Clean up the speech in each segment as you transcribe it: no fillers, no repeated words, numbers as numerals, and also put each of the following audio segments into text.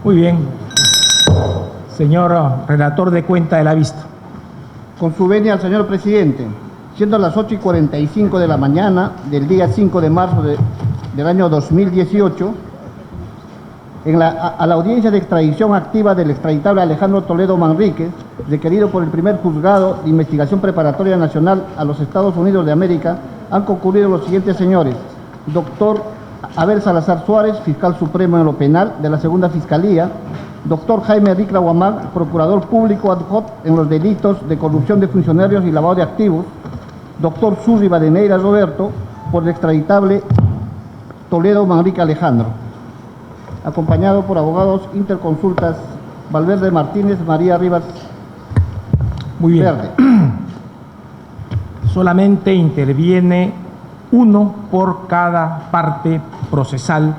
Muy bien. Señor relator de cuenta de la vista. Con su venia al señor presidente, siendo las 8:45 de la mañana del día 5 de marzo del año 2018, a la audiencia de extradición activa del extraditable Alejandro Toledo Manrique, requerido por el primer juzgado de investigación preparatoria nacional a los Estados Unidos de América, han concurrido los siguientes señores: doctor Abel Salazar Suárez, fiscal supremo en lo penal de la segunda fiscalía; doctor Jaime Ricla Guamán, procurador público ad hoc en los delitos de corrupción de funcionarios y lavado de activos; doctor Surri Badeneira Roberto, por el extraditable Toledo Manrique Alejandro, acompañado por abogados interconsultas Valverde Martínez, María Rivas. Muy bien. Verde. Solamente interviene uno por cada parte procesal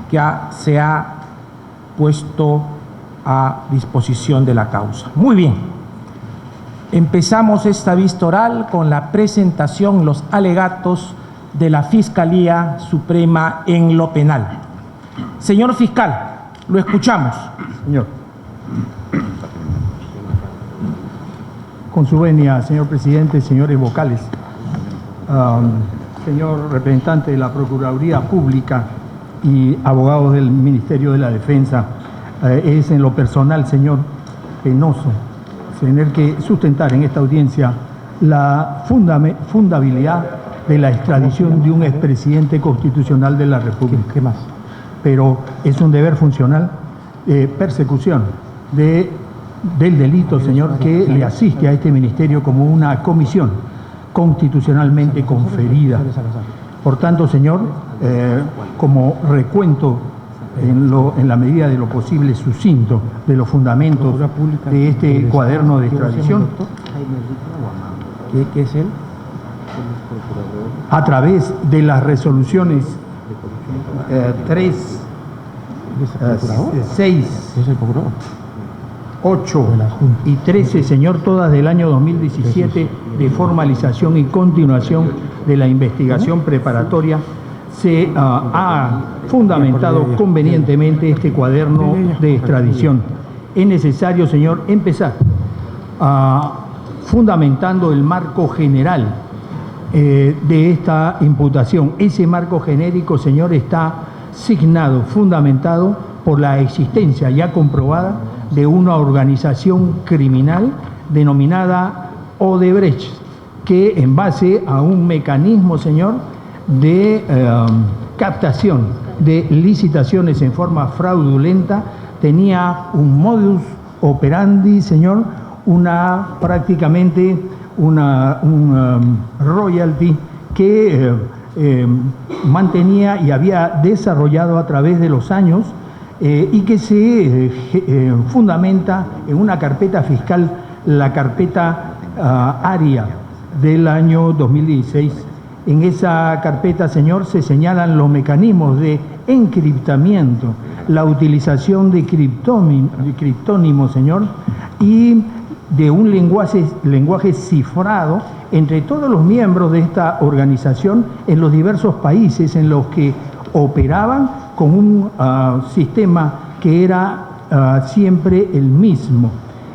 que se ha puesto a disposición de la causa. Muy bien. Empezamos esta vista oral con la presentación, los alegatos de la Fiscalía Suprema en lo penal. Señor fiscal, lo escuchamos. Señor. Con su venia, señor presidente, señores vocales, señor representante de la Procuraduría Pública y abogados del Ministerio de la Defensa, es en lo personal, señor, penoso tener que sustentar en esta audiencia la fundabilidad de la extradición de un expresidente constitucional de la República. ¿Qué más? Pero es un deber funcional de persecución del delito, señor, que le asiste a este ministerio como una comisión constitucionalmente conferida. Por tanto, señor, como recuento en la medida de lo posible sucinto de los fundamentos de este cuaderno de extradición, ¿Qué es él? a través de las resoluciones 3, 6, ¿Es el procurador? 8 y 13, señor, todas del año 2017, de formalización y continuación de la investigación preparatoria, se ha fundamentado convenientemente este cuaderno de extradición. Es necesario, señor, empezar fundamentando el marco general de esta imputación. Ese marco genérico, señor, está signado, fundamentado por la existencia ya comprobada de una organización criminal denominada Odebrecht, que en base a un mecanismo, señor, de captación de licitaciones en forma fraudulenta, tenía un modus operandi, señor, prácticamente un royalty que mantenía y había desarrollado a través de los años y que se fundamenta en una carpeta fiscal, la carpeta ARIA del año 2016. En esa carpeta, señor, se señalan los mecanismos de encriptamiento, la utilización de criptónimos, señor, y de un lenguaje cifrado entre todos los miembros de esta organización en los diversos países en los que operaban con un sistema que era siempre el mismo.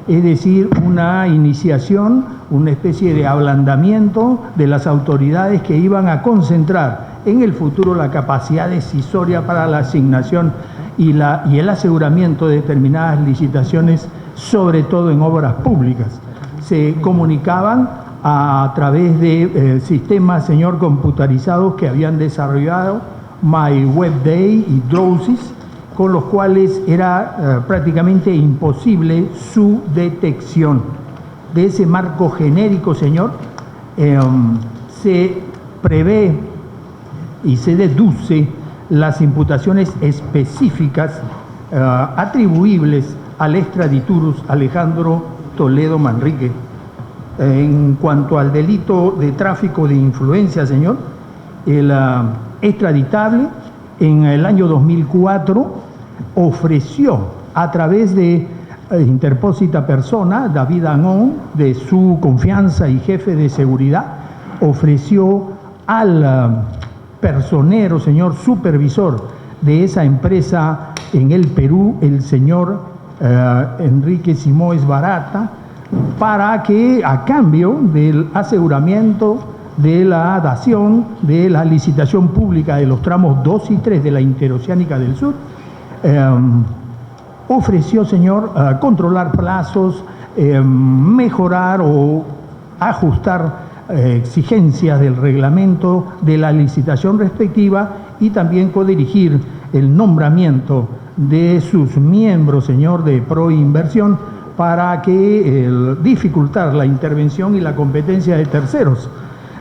Es decir, una iniciación, una especie de ablandamiento de las autoridades que iban a concentrar en el futuro la capacidad decisoria para la asignación y el aseguramiento de determinadas licitaciones, sobre todo en obras públicas. Se comunicaban a través de sistemas, señor, computarizados que habían desarrollado MyWebDay y Drowsys, con los cuales era prácticamente imposible su detección. De ese marco genérico, señor, se prevé y se deduce las imputaciones específicas atribuibles al extraditurus Alejandro Toledo Manrique. En cuanto al delito de tráfico de influencia, señor, el extraditable en el año 2004 ofreció a través de interpósita persona, David Anon, de su confianza y jefe de seguridad, ofreció al personero, señor supervisor de esa empresa en el Perú, el señor Enrique Simoes Barata, para que a cambio del aseguramiento de la dación de la licitación pública de los tramos 2 y 3 de la Interoceánica del Sur, ofreció, señor, controlar plazos, mejorar o ajustar exigencias del reglamento de la licitación respectiva y también codirigir el nombramiento de sus miembros, señor, de Proinversión para que dificultar la intervención y la competencia de terceros,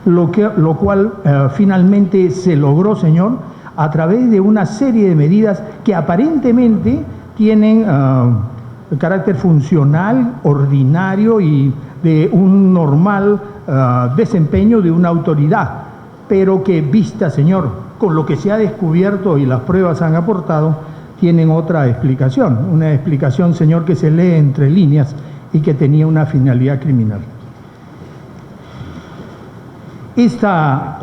lo cual finalmente se logró, señor, a través de una serie de medidas que aparentemente tienen carácter funcional, ordinario y de un normal desempeño de una autoridad, pero que vista, señor, con lo que se ha descubierto y las pruebas han aportado, tienen otra explicación, una explicación, señor, que se lee entre líneas y que tenía una finalidad criminal. Esta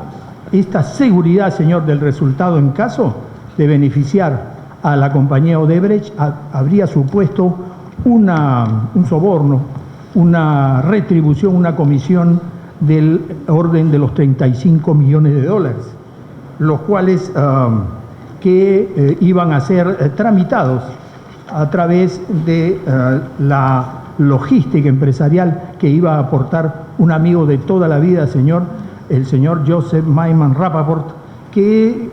seguridad, señor, del resultado en caso de beneficiar a la compañía Odebrecht habría supuesto un soborno, una retribución, una comisión del orden de los 35 millones de dólares, los cuales iban a ser tramitados a través de la logística empresarial que iba a aportar un amigo de toda la vida, señor, el señor Joseph Maiman Rappaport, que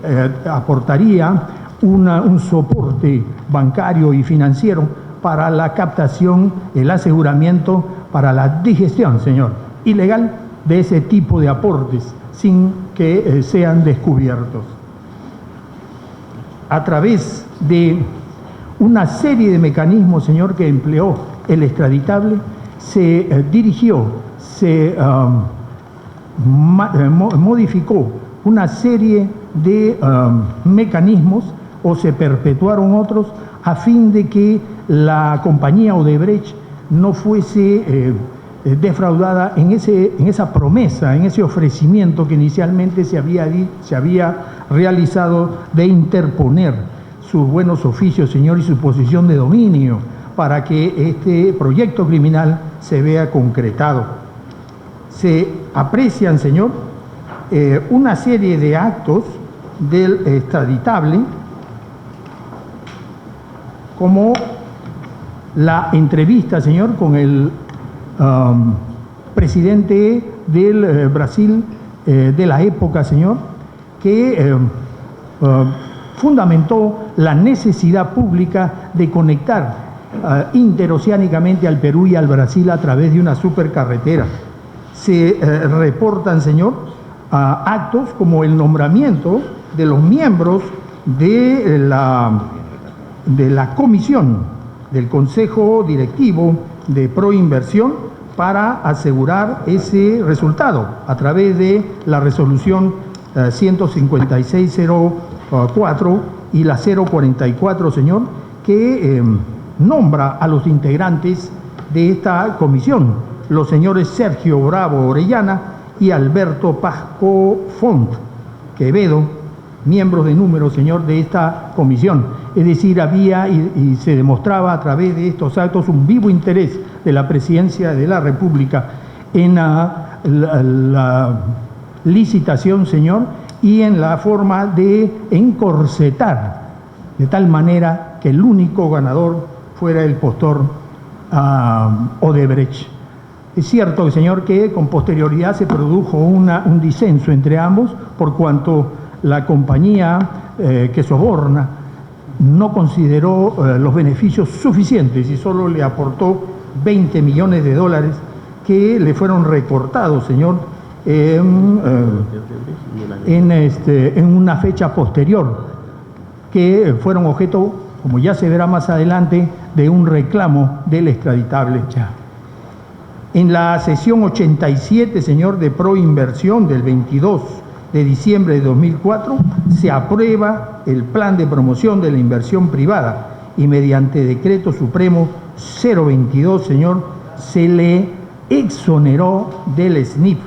aportaría un soporte bancario y financiero para la captación, el aseguramiento, para la digestión, señor, ilegal de ese tipo de aportes sin que sean descubiertos. A través de una serie de mecanismos, señor, que empleó el extraditable, se dirigió, se modificó una serie de mecanismos o se perpetuaron otros a fin de que la compañía Odebrecht no fuese defraudada en esa promesa, en ese ofrecimiento que inicialmente se había realizado de interponer sus buenos oficios, señor, y su posición de dominio para que este proyecto criminal se vea concretado. Se aprecian, señor, una serie de actos del extraditable, como la entrevista, señor, con el presidente del Brasil de la época, señor, que fundamentó la necesidad pública de conectar interoceánicamente al Perú y al Brasil a través de una supercarretera. Se reportan, señor, actos como el nombramiento de los miembros de la comisión del Consejo Directivo de Proinversión para asegurar ese resultado a través de la resolución 15604 y la 044, señor, que nombra a los integrantes de esta comisión, los señores Sergio Bravo Orellana y Alberto Pasco Font Quevedo, miembros de número, señor, de esta comisión. Es decir, había y se demostraba a través de estos actos un vivo interés de la Presidencia de la República en la licitación, señor, y en la forma de encorsetar de tal manera que el único ganador fuera el postor Odebrecht. Es cierto, señor, que con posterioridad se produjo un disenso entre ambos, por cuanto la compañía que soborna no consideró los beneficios suficientes y solo le aportó 20 millones de dólares que le fueron recortados, señor, en una fecha posterior, que fueron objeto, como ya se verá más adelante, de un reclamo del extraditable. En la sesión 87, señor, de Proinversión del 22 de diciembre de 2004, se aprueba el plan de promoción de la inversión privada y mediante decreto supremo 022, señor, se le exoneró del SNIP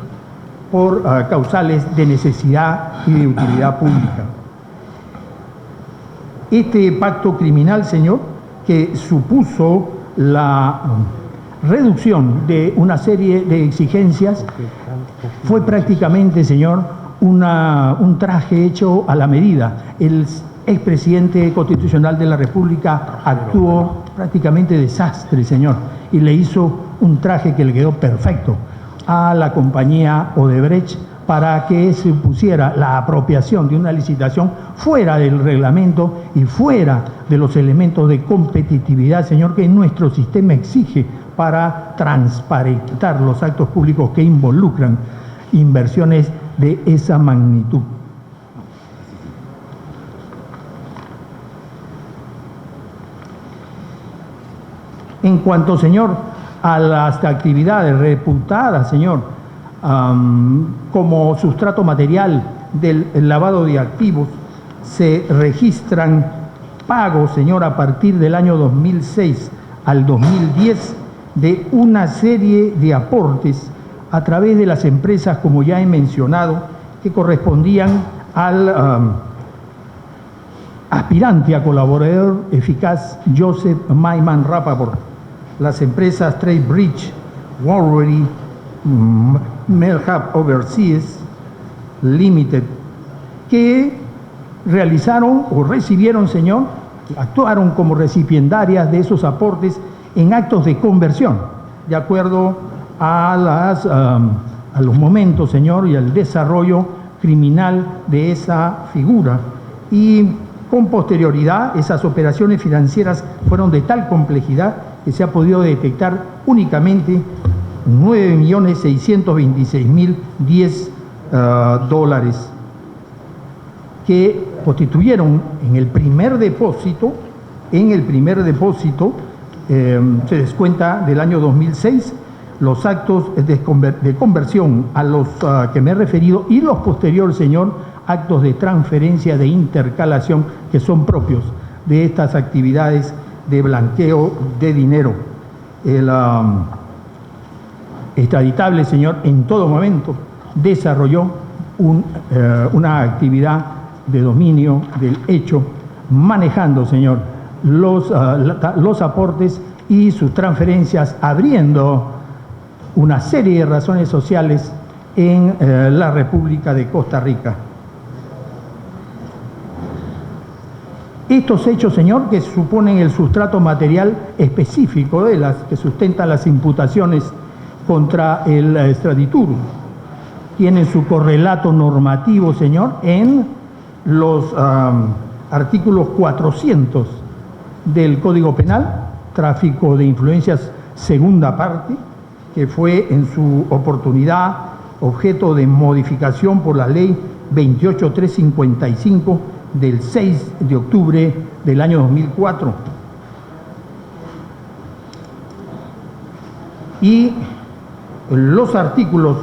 por causales de necesidad y de utilidad pública. Este pacto criminal, señor, que supuso la reducción de una serie de exigencias, fue prácticamente, señor, un traje hecho a la medida. El expresidente constitucional de la República actuó prácticamente desastre, señor, y le hizo un traje que le quedó perfecto a la compañía Odebrecht para que se pusiera la apropiación de una licitación fuera del reglamento y fuera de los elementos de competitividad, señor, que nuestro sistema exige para transparentar los actos públicos que involucran inversiones de esa magnitud. En cuanto, señor, a las actividades reputadas, señor, como sustrato material del lavado de activos, se registran pagos, señor, a partir del año 2006 al 2010 de una serie de aportes a través de las empresas, como ya he mencionado, que correspondían al aspirante a colaborador eficaz Joseph Maiman Rappaport, las empresas TradeBridge, Warrery, Melhab Overseas Limited, que realizaron o recibieron, señor, actuaron como recipiendarias de esos aportes en actos de conversión, de acuerdo a los momentos, señor, y al desarrollo criminal de esa figura. Y con posterioridad, esas operaciones financieras fueron de tal complejidad que se ha podido detectar únicamente 9.626.010 dólares que constituyeron en el primer depósito, se descuenta del año 2006 los actos de conversión a los que me he referido y los posteriores, señor, actos de transferencia, de intercalación que son propios de estas actividades de blanqueo de dinero. El extraditable, señor, en todo momento desarrolló una actividad de dominio del hecho, manejando, señor, los aportes y sus transferencias, abriendo una serie de razones sociales en la República de Costa Rica. Estos hechos, señor, que suponen el sustrato material específico de las que sustentan las imputaciones contra el extraditurum, tienen su correlato normativo, señor, en los artículos 400 del Código Penal, tráfico de influencias, segunda parte, que fue en su oportunidad objeto de modificación por la ley 28355 del 6 de octubre del año 2004. Y los artículos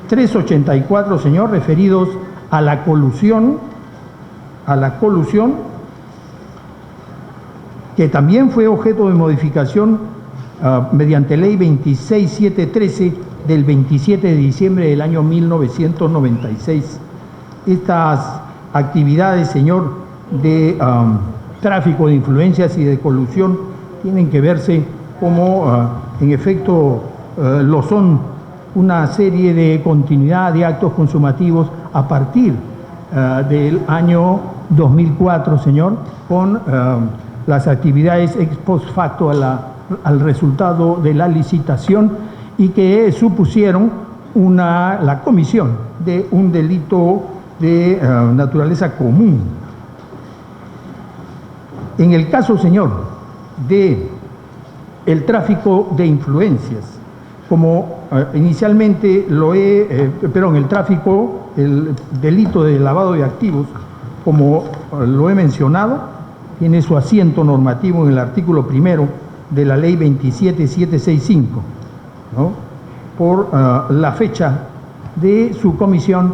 384, señor, referidos a la colusión, que también fue objeto de modificación mediante ley 26713 del 27 de diciembre del año 1996. Estas actividades, señor, de tráfico de influencias y de colusión tienen que verse como, en efecto, lo son una serie de continuidad de actos consumativos a partir del año 2004, señor, con las actividades ex post facto al resultado de la licitación y que supusieron la comisión de un delito de naturaleza común. En el caso, señor, de el tráfico de influencias, como inicialmente el delito de lavado de activos, como lo he mencionado, tiene su asiento normativo en el artículo primero de la ley 27765, ¿no?, por la fecha de su comisión,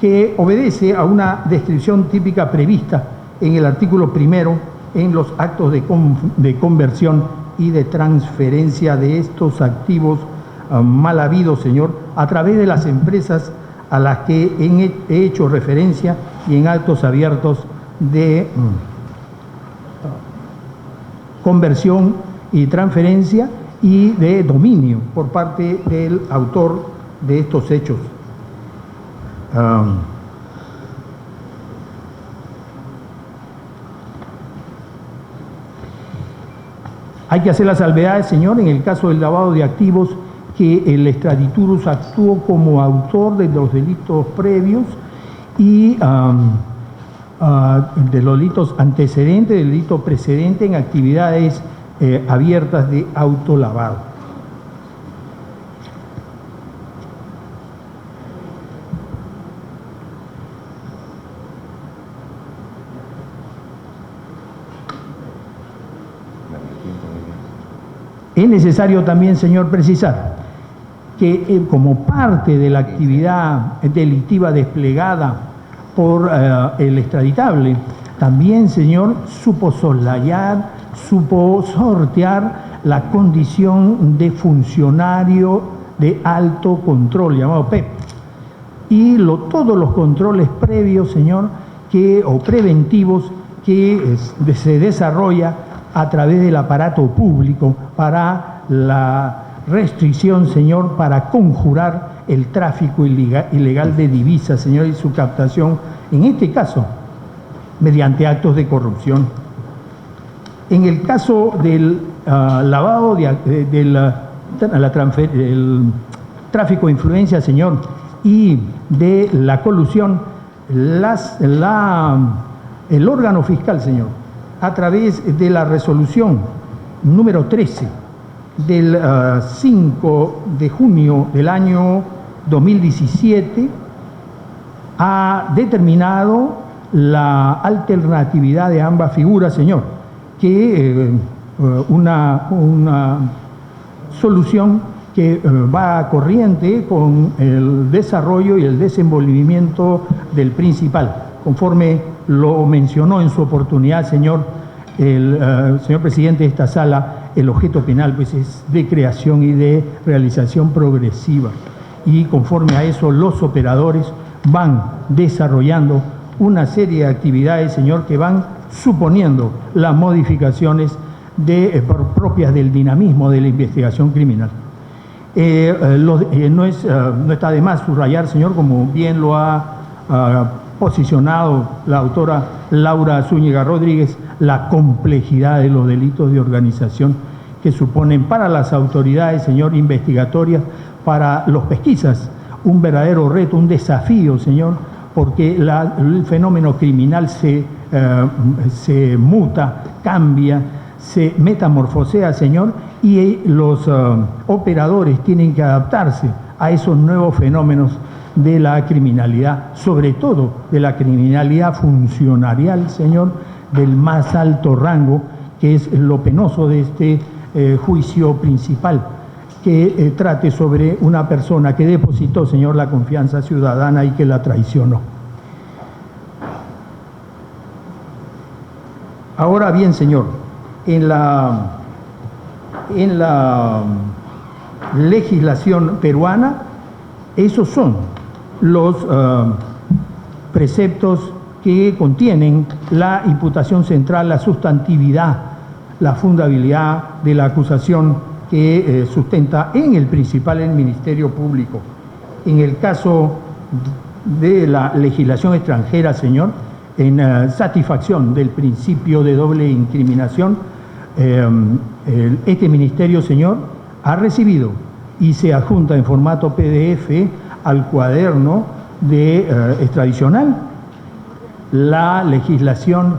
que obedece a una descripción típica prevista en el artículo primero en los actos de conversión y de transferencia de estos activos mal habidos, señor, a través de las empresas a las que he hecho referencia y en actos abiertos de conversión y transferencia y de dominio por parte del autor de estos hechos. Hay que hacer las salvedades, señor, en el caso del lavado de activos, que el extraditurus actuó como autor de los delitos previos y de los delitos antecedentes, del delito precedente en actividades abiertas de autolavado. Es necesario también, señor, precisar que como parte de la actividad delictiva desplegada por el extraditable, también, señor, supo soslayar, supo sortear la condición de funcionario de alto control, llamado PEP. Y todos los controles previos, señor, o preventivos que se desarrolla a través del aparato público para la restricción, señor, para conjurar el tráfico ilegal de divisas, señor, y su captación, en este caso, mediante actos de corrupción. En el caso del lavado, del tráfico de influencia, señor, y de la colusión, el órgano fiscal, señor, a través de la resolución número 13 del 5 de junio del año 2017, ha determinado la alternatividad de ambas figuras, señor, que una solución que va corriente con el desarrollo y el desenvolvimiento del principal, conforme lo mencionó en su oportunidad, señor, el señor presidente de esta sala. El objeto penal pues es de creación y de realización progresiva, y conforme a eso los operadores van desarrollando una serie de actividades, señor, que van suponiendo las modificaciones propias del dinamismo de la investigación criminal. No está de más subrayar, señor, como bien lo ha posicionado la autora Laura Zúñiga Rodríguez, la complejidad de los delitos de organización que suponen para las autoridades, señor, investigatorias, para los pesquisas, un verdadero reto, un desafío, señor, porque el fenómeno criminal se muta, cambia, se metamorfosea, señor, y los operadores tienen que adaptarse a esos nuevos fenómenos de la criminalidad, sobre todo de la criminalidad funcionarial, señor, del más alto rango, que es lo penoso de este juicio principal, que trate sobre una persona que depositó, señor, la confianza ciudadana y que la traicionó. Ahora bien, señor, en la legislación peruana, esos son los preceptos que contienen la imputación central, la sustantividad, la fundabilidad de la acusación que sustenta en el principal el Ministerio Público. En el caso de la legislación extranjera, señor, en satisfacción del principio de doble incriminación, este ministerio, señor, ha recibido y se adjunta en formato PDF al cuaderno extradicional la legislación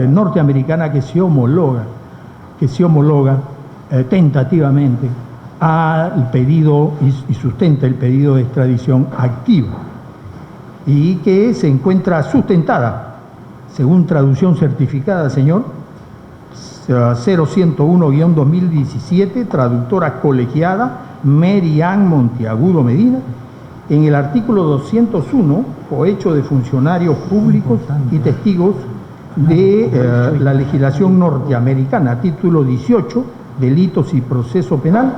norteamericana que se homologa tentativamente al pedido y sustenta el pedido de extradición activa, y que se encuentra sustentada, según traducción certificada, señor, 0101-2017, traductora colegiada Merian Monteagudo Medina, en el artículo 201, cohecho de funcionarios públicos y testigos de la legislación norteamericana, título 18, delitos y proceso penal,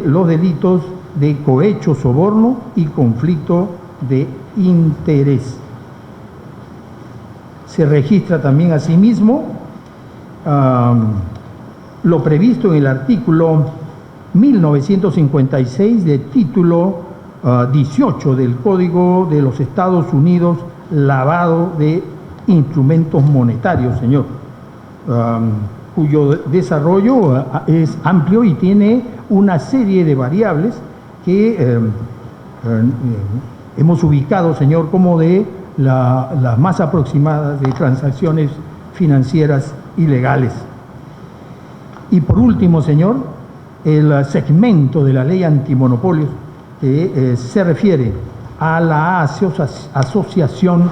los delitos de cohecho, soborno y conflicto de interés. Se registra también asimismo lo previsto en el artículo 1956 de título 18 del Código de los Estados Unidos, lavado de instrumentos monetarios, señor, cuyo desarrollo es amplio y tiene una serie de variables que hemos ubicado, señor, como de las más aproximadas de transacciones financieras ilegales. Y por último, señor, el segmento de la ley antimonopolios que se refiere a la asociación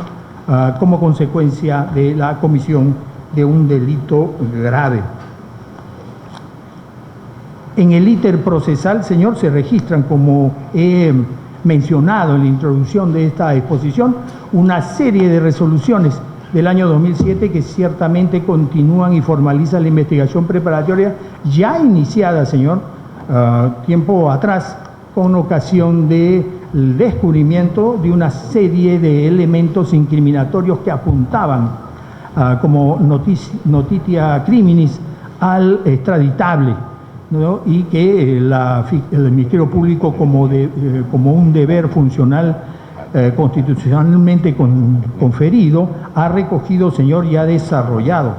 como consecuencia de la comisión de un delito grave. En el íter procesal, señor, se registran, como he mencionado en la introducción de esta exposición, una serie de resoluciones del año 2007 que ciertamente continúan y formalizan la investigación preparatoria ya iniciada, señor, tiempo atrás, con ocasión del descubrimiento de una serie de elementos incriminatorios que apuntaban como notitia criminis al extraditable, ¿no? Y que el Ministerio Público, como un deber funcional constitucionalmente conferido, ha recogido, señor, y ha desarrollado.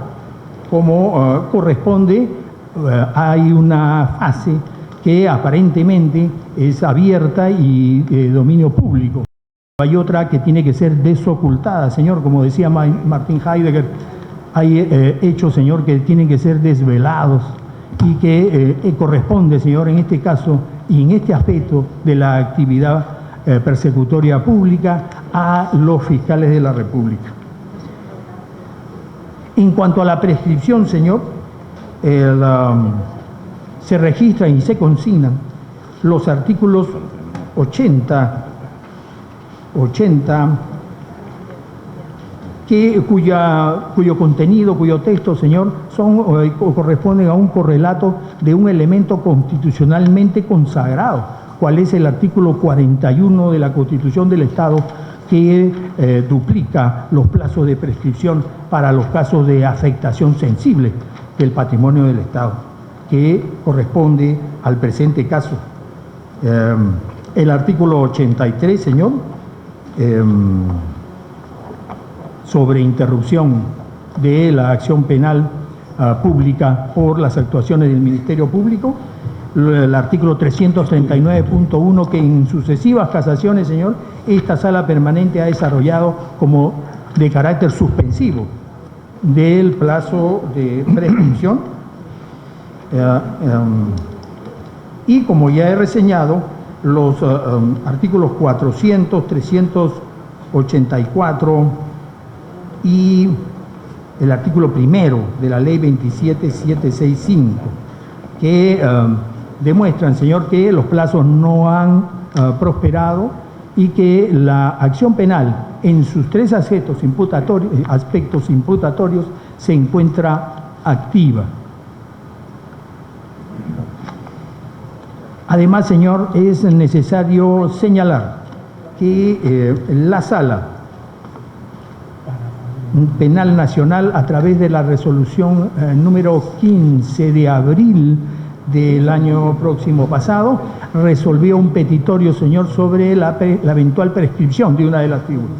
Como corresponde, hay una fase que aparentemente es abierta y de dominio público. Hay otra que tiene que ser desocultada, señor, como decía Martin Heidegger. Hay hechos, señor, que tienen que ser desvelados y que corresponde, señor, en este caso y en este aspecto de la actividad persecutoria pública a los fiscales de la República. En cuanto a la prescripción, señor, se registran y se consignan los artículos 80 cuyo contenido, cuyo texto, señor, corresponden a un correlato de un elemento constitucionalmente consagrado, cual es el artículo 41 de la Constitución del Estado, que duplica los plazos de prescripción para los casos de afectación sensible del patrimonio del Estado, que corresponde al presente caso. El artículo 83, señor, sobre interrupción de la acción penal pública por las actuaciones del Ministerio Público. El artículo 339.1, que en sucesivas casaciones, señor, esta sala permanente ha desarrollado como de carácter suspensivo del plazo de prescripción. Y como ya he reseñado, los artículos 400, 384 y el artículo primero de la ley 27765, que demuestran, señor, que los plazos no han prosperado y que la acción penal en sus tres aspectos imputatorios se encuentra activa. Además, señor, es necesario señalar que la Sala Penal Nacional, a través de la resolución número 15 de abril del año próximo pasado, resolvió un petitorio, señor, sobre la eventual prescripción de una de las figuras.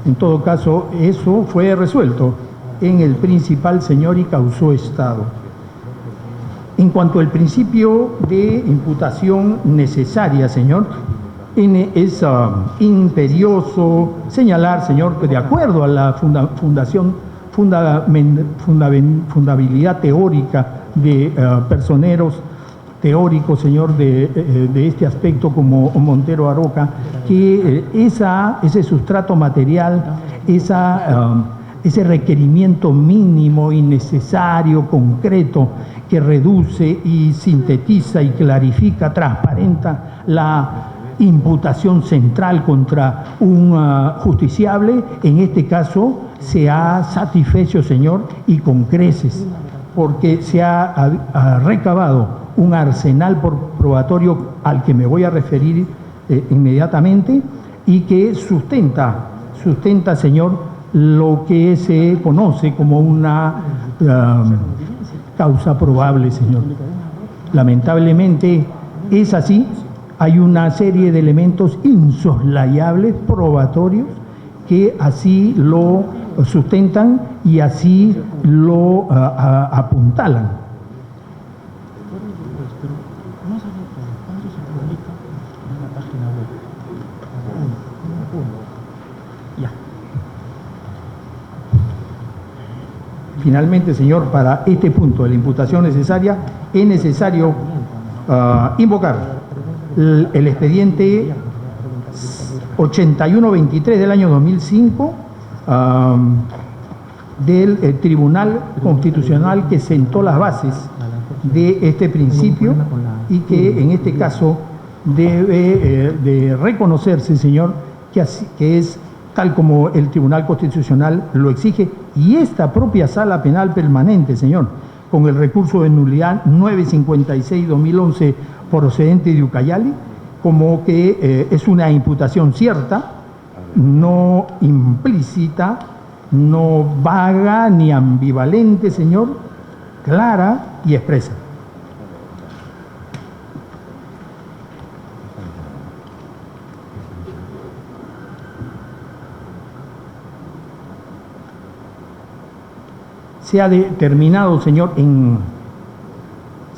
En todo caso, eso fue resuelto en el principal, señor, y causó estado. En cuanto al principio de imputación necesaria, señor, es imperioso señalar, señor, que de acuerdo a la fundabilidad teórica de personeros teóricos, señor, de este aspecto, como Montero Aroca, que ese sustrato material, ese requerimiento mínimo y necesario, concreto, que reduce y sintetiza y clarifica, transparenta la imputación central contra un justiciable, en este caso se ha satisfecho, señor, y con creces, porque se ha recabado un arsenal probatorio al que me voy a referir inmediatamente y que sustenta, señor, lo que se conoce como una causa probable, señor. Lamentablemente es así, hay una serie de elementos insoslayables, probatorios, que así lo sustentan y así lo apuntalan. Finalmente, señor, para este punto de la imputación necesaria, es necesario invocar el expediente 8123 del año 2005 del Tribunal Constitucional que sentó las bases de este principio y que en este caso debe de reconocerse, señor, que es tal como el Tribunal Constitucional lo exige, y esta propia Sala Penal Permanente, señor, con el recurso de nulidad 956-2011 procedente de Ucayali, como que es una imputación cierta, no implícita, no vaga ni ambivalente, señor, clara y expresa. Se ha determinado, señor, en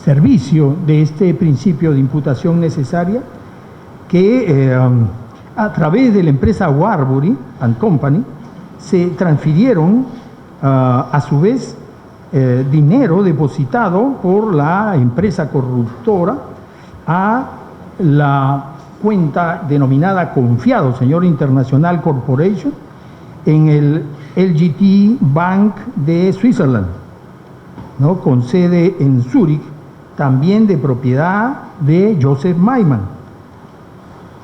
servicio de este principio de imputación necesaria, que a través de la empresa Warburg and Company se transfirieron a su vez dinero depositado por la empresa corruptora a la cuenta denominada Confiado, señor, International Corporation, en el LGT Bank de Switzerland, ¿no?, con sede en Zúrich, también de propiedad de Joseph Maiman,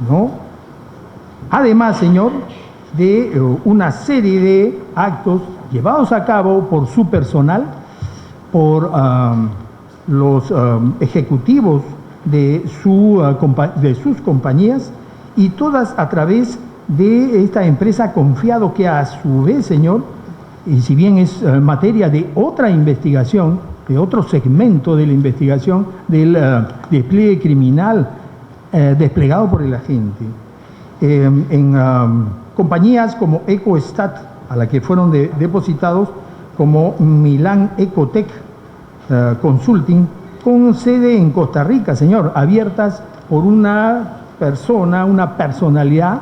¿no? Además, señor, de una serie de actos llevados a cabo por su personal, por los ejecutivos de sus compañías, y todas a través de esta empresa Confiado, que a su vez, señor, y si bien es materia de otra investigación, de otro segmento de la investigación del despliegue criminal desplegado por el agente, en compañías como EcoStat, a la que fueron depositados, como Milan Ecotech Consulting, con sede en Costa Rica, señor, abiertas por una persona, una personalidad,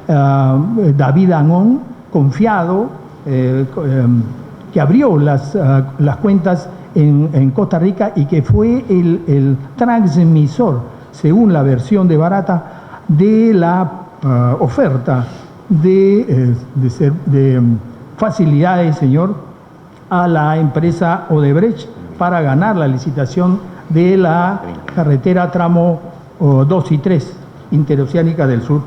David Anón, Confiado, que abrió las cuentas en Costa Rica y que fue el transmisor, según la versión de Barata, de la oferta de facilidades, señor, a la empresa Odebrecht para ganar la licitación de la carretera tramo 2 y 3, Interoceánica del Sur.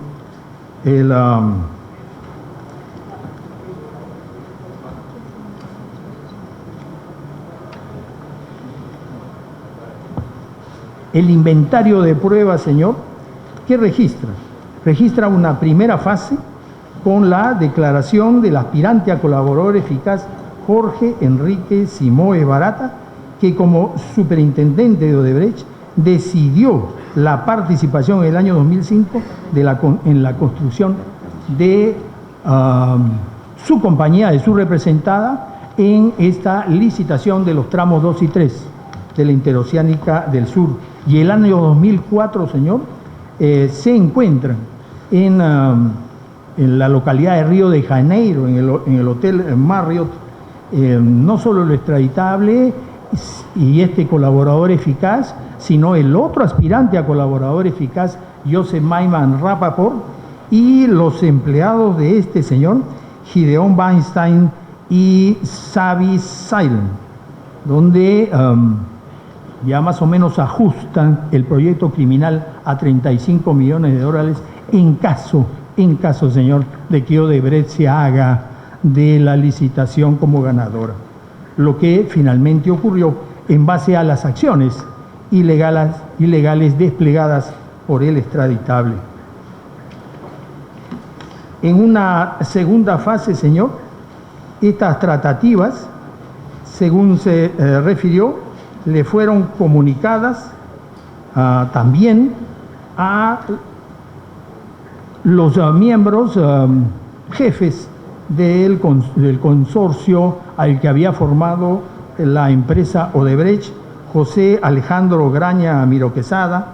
El inventario de pruebas, señor, ¿qué registra? Registra una primera fase con la declaración del aspirante a colaborador eficaz Jorge Enrique Simoes Barata, que como superintendente de Odebrecht decidió la participación en el año 2005 en la construcción de su compañía, de su representada, en esta licitación de los tramos 2 y 3 de la Interoceánica del Sur. Y el año 2004, señor, se encuentran en la localidad de Río de Janeiro, en el Hotel Marriott, no solo lo extraditable y este colaborador eficaz, sino el otro aspirante a colaborador eficaz, Joseph Maiman Rapaport, y los empleados de este señor, Gideon Weinstein y Xavi Silent, donde ya más o menos ajustan el proyecto criminal a 35 millones de dólares en caso, señor, de que Odebrecht se haga de la licitación como ganadora. Lo que finalmente ocurrió en base a las acciones ilegales desplegadas por el extraditable. En una segunda fase, señor, estas tratativas, según se refirió, le fueron comunicadas también a los miembros jefes del consorcio al que había formado la empresa Odebrecht, José Alejandro Graña Miro Quesada,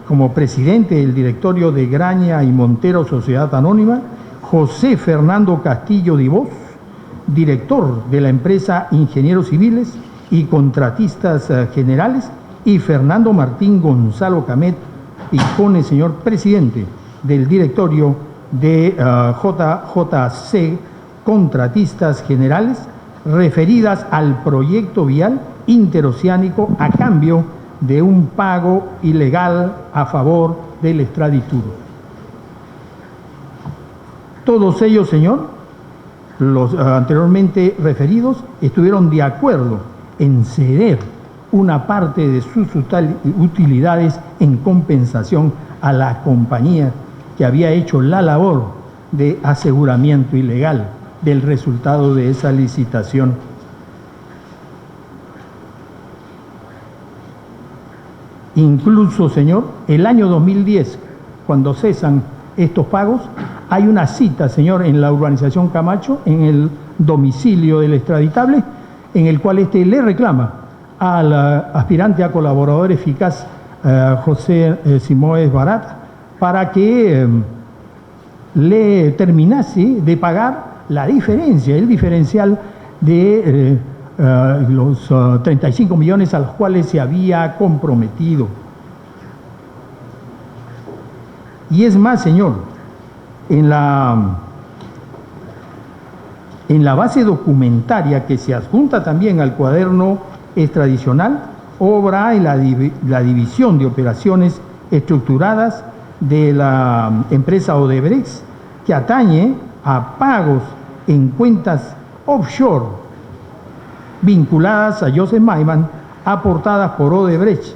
como presidente del directorio de Graña y Montero Sociedad Anónima, José Fernando Castillo Dibós, director de la empresa Ingenieros Civiles y Contratistas Generales, y Fernando Martín Gonzalo Camet Picone, señor presidente del directorio de JJC Contratistas Generales, referidas al proyecto vial interoceánico a cambio de un pago ilegal a favor del extradituro. Todos ellos, señor, los anteriormente referidos, estuvieron de acuerdo en ceder una parte de sus utilidades en compensación a la compañía que había hecho la labor de aseguramiento ilegal del resultado de esa licitación. Incluso, señor, el año 2010, cuando cesan estos pagos, hay una cita, señor, en la urbanización Camacho, en el domicilio del extraditable, en el cual le reclama al aspirante a colaborador eficaz José Simoes Barata para que le terminase de pagar la diferencia, el diferencial de los 35 millones a los cuales se había comprometido. Y es más, señor, en la base documentaria que se adjunta también al cuaderno extradicional, obra en la división de operaciones estructuradas de la empresa Odebrecht, que atañe a pagos en cuentas offshore vinculadas a Joseph Maiman, aportadas por Odebrecht,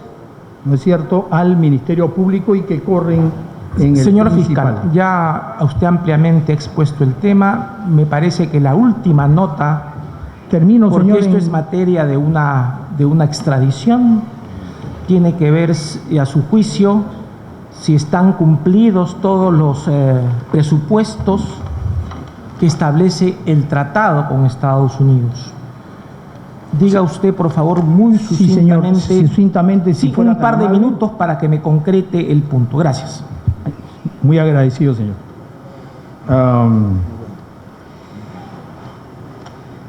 ¿no es cierto?, al Ministerio Público y que corren en el Señor principal. fiscal, ya usted ampliamente ha expuesto el tema. Me parece que la última nota, Termino, porque señor. esto es materia de una extradición, tiene que ver, a su juicio, si están cumplidos todos los presupuestos que establece el tratado con Estados Unidos. Diga usted, por favor, muy Sí, señor, sucintamente, sucintamente, si sí, fuera un par tan de amable. minutos para que me concrete el punto. Gracias. Muy agradecido, señor.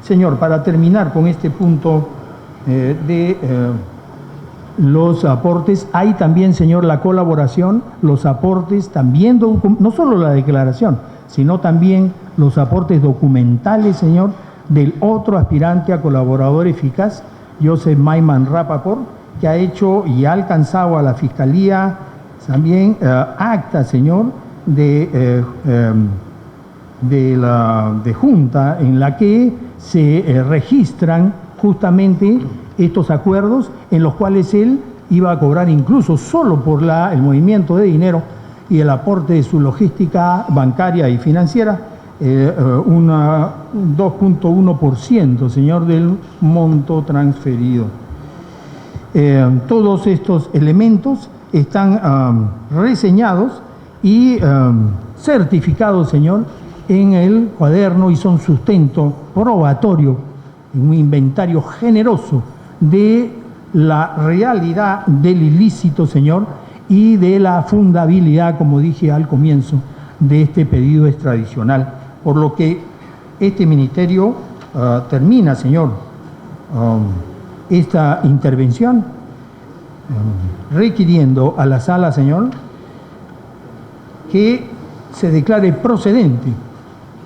Señor, para terminar con este punto de los aportes, hay también, señor, la colaboración, los aportes, también, no solo la declaración, sino también los aportes documentales, señor, del otro aspirante a colaborador eficaz, Joseph Maiman Rapaport, que ha hecho y ha alcanzado a la Fiscalía también acta, señor, de junta en la que se registran justamente estos acuerdos en los cuales él iba a cobrar incluso solo por el movimiento de dinero y el aporte de su logística bancaria y financiera, un 2.1%, señor, del monto transferido. Todos estos elementos están reseñados y certificados, señor, en el cuaderno y son sustento probatorio, un inventario generoso de la realidad del ilícito, señor, y de la fundabilidad, como dije al comienzo, de este pedido extradicional. Por lo que este ministerio termina, señor, esta intervención requiriendo a la sala, señor, que se declare procedente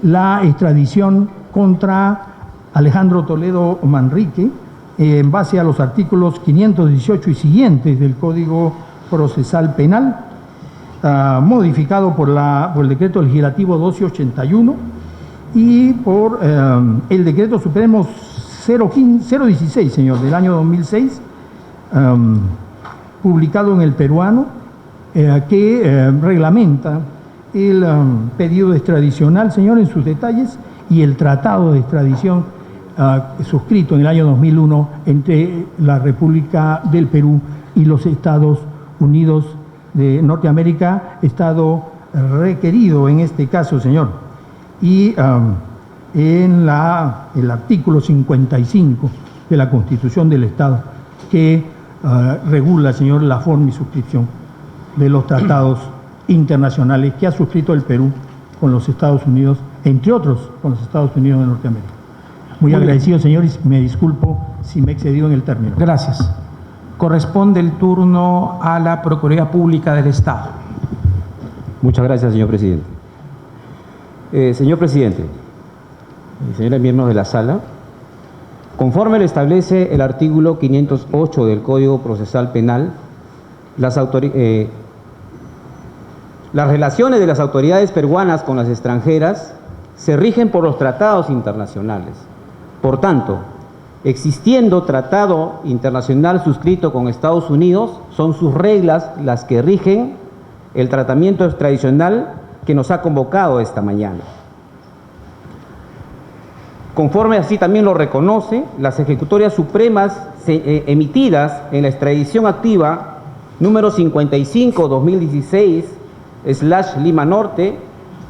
la extradición contra Alejandro Toledo Manrique en base a los artículos 518 y siguientes del Código Procesal Penal, modificado por el Decreto Legislativo 1281 y por el Decreto Supremo 016, señor, del año 2006, publicado en el Peruano, que reglamenta el pedido extradicional, señor, en sus detalles, y el tratado de extradición suscrito en el año 2001 entre la República del Perú y los Estados Unidos de Norteamérica, estado requerido en este caso, señor. Y en el artículo 55 de la Constitución del Estado, que regula, señor, la forma y suscripción de los tratados internacionales que ha suscrito el Perú con los Estados Unidos, entre otros con los Estados Unidos de Norteamérica. Muy agradecido, señor, y me disculpo si me he excedido en el término. Gracias. Corresponde el turno a la Procuraduría Pública del Estado. Muchas gracias, señor presidente. Señor presidente, señores miembros de la sala, conforme lo establece el artículo 508 del Código Procesal Penal, las relaciones de las autoridades peruanas con las extranjeras se rigen por los tratados internacionales. Por tanto, existiendo tratado internacional suscrito con Estados Unidos, son sus reglas las que rigen el tratamiento extradicional que nos ha convocado esta mañana. Conforme así también lo reconoce, las ejecutorias supremas emitidas en la extradición activa número 55-2016/Lima Norte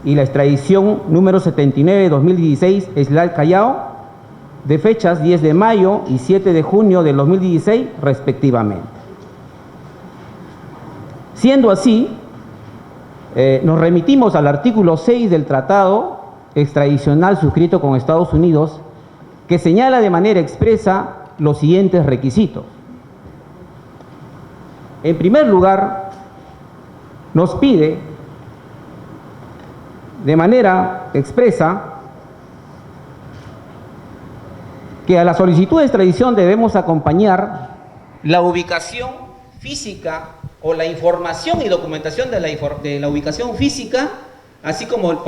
y la extradición número 79-2016/Callao, de fechas 10 de mayo y 7 de junio del 2016 respectivamente. Siendo así, nos remitimos al artículo 6 del tratado extradicional suscrito con Estados Unidos, que señala de manera expresa los siguientes requisitos. En primer lugar, nos pide de manera expresa que a la solicitud de extradición debemos acompañar la ubicación física o la información y documentación de la ubicación física, así como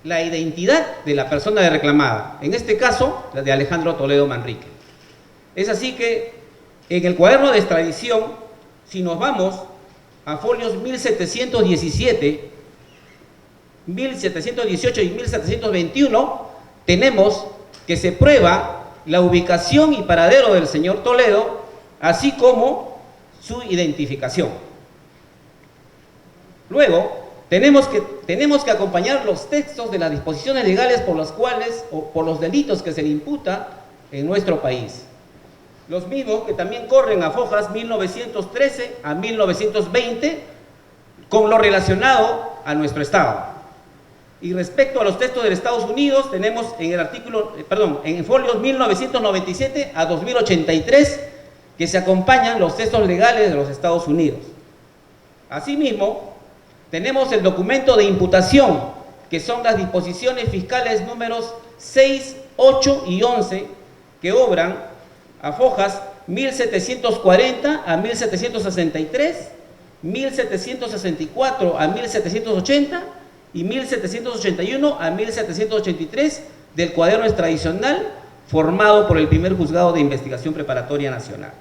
la identidad de la persona reclamada, en este caso la de Alejandro Toledo Manrique. Es así que en el cuaderno de extradición, si nos vamos a folios 1717, 1718 y 1721, tenemos que se prueba la ubicación y paradero del señor Toledo, así como su identificación. Luego, tenemos que acompañar los textos de las disposiciones legales por las cuales, o por los delitos que se le imputa en nuestro país. Los mismos que también corren a fojas 1913 a 1920, con lo relacionado a nuestro Estado. Y respecto a los textos de Estados Unidos, tenemos en folios 1997 a 2083, que se acompañan los textos legales de los Estados Unidos. Asimismo, tenemos el documento de imputación, que son las disposiciones fiscales números 6, 8 y 11, que obran a fojas 1740 a 1763, 1764 a 1780 y 1781 a 1783 del cuaderno extradicional formado por el primer juzgado de investigación preparatoria nacional.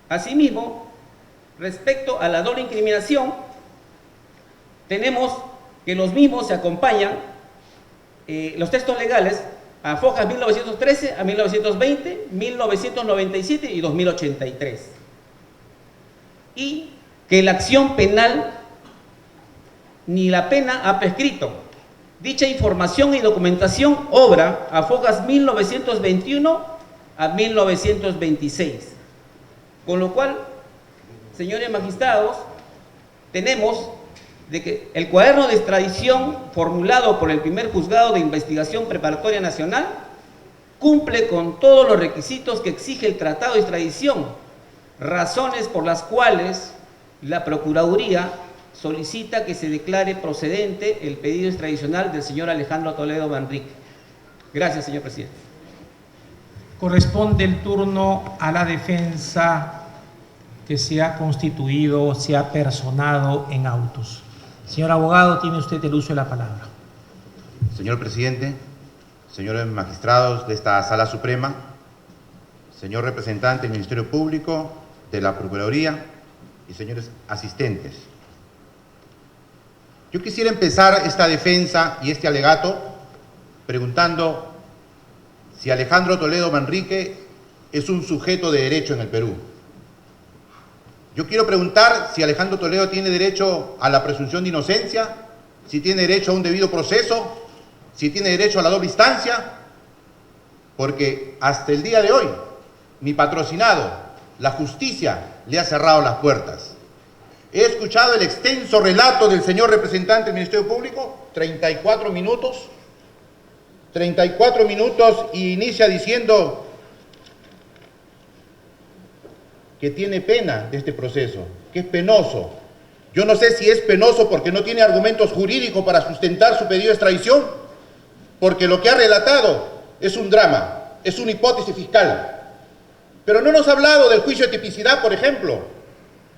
Asimismo, respecto a la doble incriminación, tenemos que los mismos se acompañan, los textos legales, a fojas 1913 a 1920, 1997 y 2083. Y que la acción penal ni la pena ha prescrito. Dicha información y documentación obra a fojas 1921 a 1926. Con lo cual, señores magistrados, tenemos de que el cuaderno de extradición formulado por el primer juzgado de investigación preparatoria nacional cumple con todos los requisitos que exige el tratado de extradición, razones por las cuales la Procuraduría solicita que se declare procedente el pedido extradicional del señor Alejandro Toledo Manrique. Gracias, señor presidente. Corresponde el turno a la defensa que se ha constituido, se ha personado en autos. Señor abogado, tiene usted el uso de la palabra. Señor presidente, señores magistrados de esta Sala Suprema, señor representante del Ministerio Público, de la Procuraduría y señores asistentes. Yo quisiera empezar esta defensa y este alegato preguntando si Alejandro Toledo Manrique es un sujeto de derecho en el Perú. Yo quiero preguntar si Alejandro Toledo tiene derecho a la presunción de inocencia, si tiene derecho a un debido proceso, si tiene derecho a la doble instancia, porque hasta el día de hoy, mi patrocinado, la justicia, le ha cerrado las puertas. He escuchado el extenso relato del señor representante del Ministerio Público, 34 minutos, y inicia diciendo que tiene pena de este proceso, que es penoso. Yo no sé si es penoso porque no tiene argumentos jurídicos para sustentar su pedido de extradición, porque lo que ha relatado es un drama, es una hipótesis fiscal. Pero no nos ha hablado del juicio de tipicidad, por ejemplo.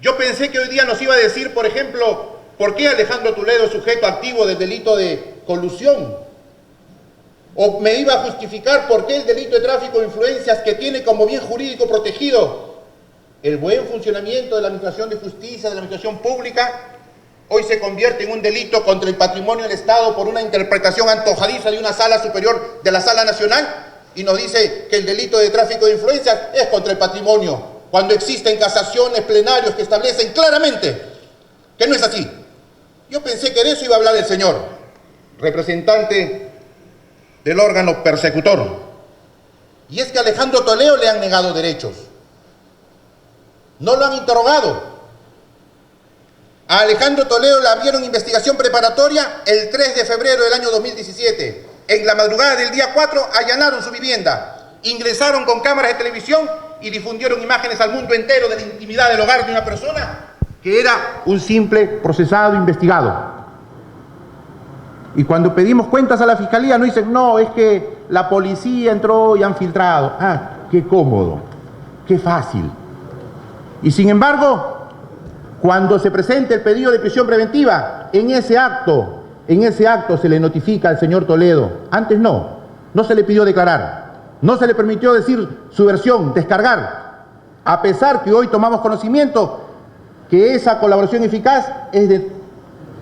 Yo pensé que hoy día nos iba a decir, por ejemplo, por qué Alejandro Toledo es sujeto activo del delito de colusión. O me iba a justificar por qué el delito de tráfico de influencias, que tiene como bien jurídico protegido el buen funcionamiento de la Administración de Justicia, de la Administración Pública, hoy se convierte en un delito contra el patrimonio del Estado por una interpretación antojadiza de una sala superior de la Sala Nacional, y nos dice que el delito de tráfico de influencias es contra el patrimonio, cuando existen casaciones, plenarios que establecen claramente que no es así. Yo pensé que de eso iba a hablar el señor representante del órgano persecutor. Y es que a Alejandro Toledo le han negado derechos. No lo han interrogado. A Alejandro Toledo le abrieron investigación preparatoria el 3 de febrero del año 2017. En la madrugada del día 4 allanaron su vivienda, ingresaron con cámaras de televisión y difundieron imágenes al mundo entero de la intimidad del hogar de una persona que era un simple procesado investigado. Y cuando pedimos cuentas a la Fiscalía nos dicen, no, es que la policía entró y han filtrado. Ah, qué cómodo, qué fácil. Y sin embargo, cuando se presente el pedido de prisión preventiva, en ese acto se le notifica al señor Toledo. Antes no se le pidió declarar. No se le permitió decir su versión, descargar, a pesar que hoy tomamos conocimiento que esa colaboración eficaz es de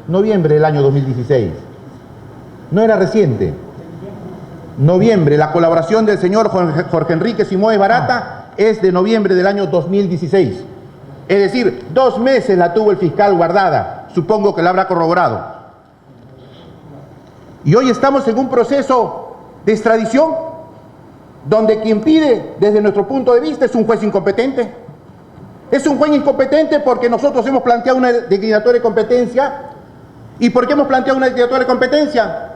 noviembre del año 2016. No era reciente. Noviembre, la colaboración del señor Jorge Enrique Simoes Barata es de noviembre del año 2016. Es decir, 2 meses la tuvo el fiscal guardada. Supongo que la habrá corroborado. Y hoy estamos en un proceso de extradición donde quien pide, desde nuestro punto de vista, es un juez incompetente. Es un juez incompetente porque nosotros hemos planteado una declinatoria de competencia. ¿Y por qué hemos planteado una declinatoria de competencia?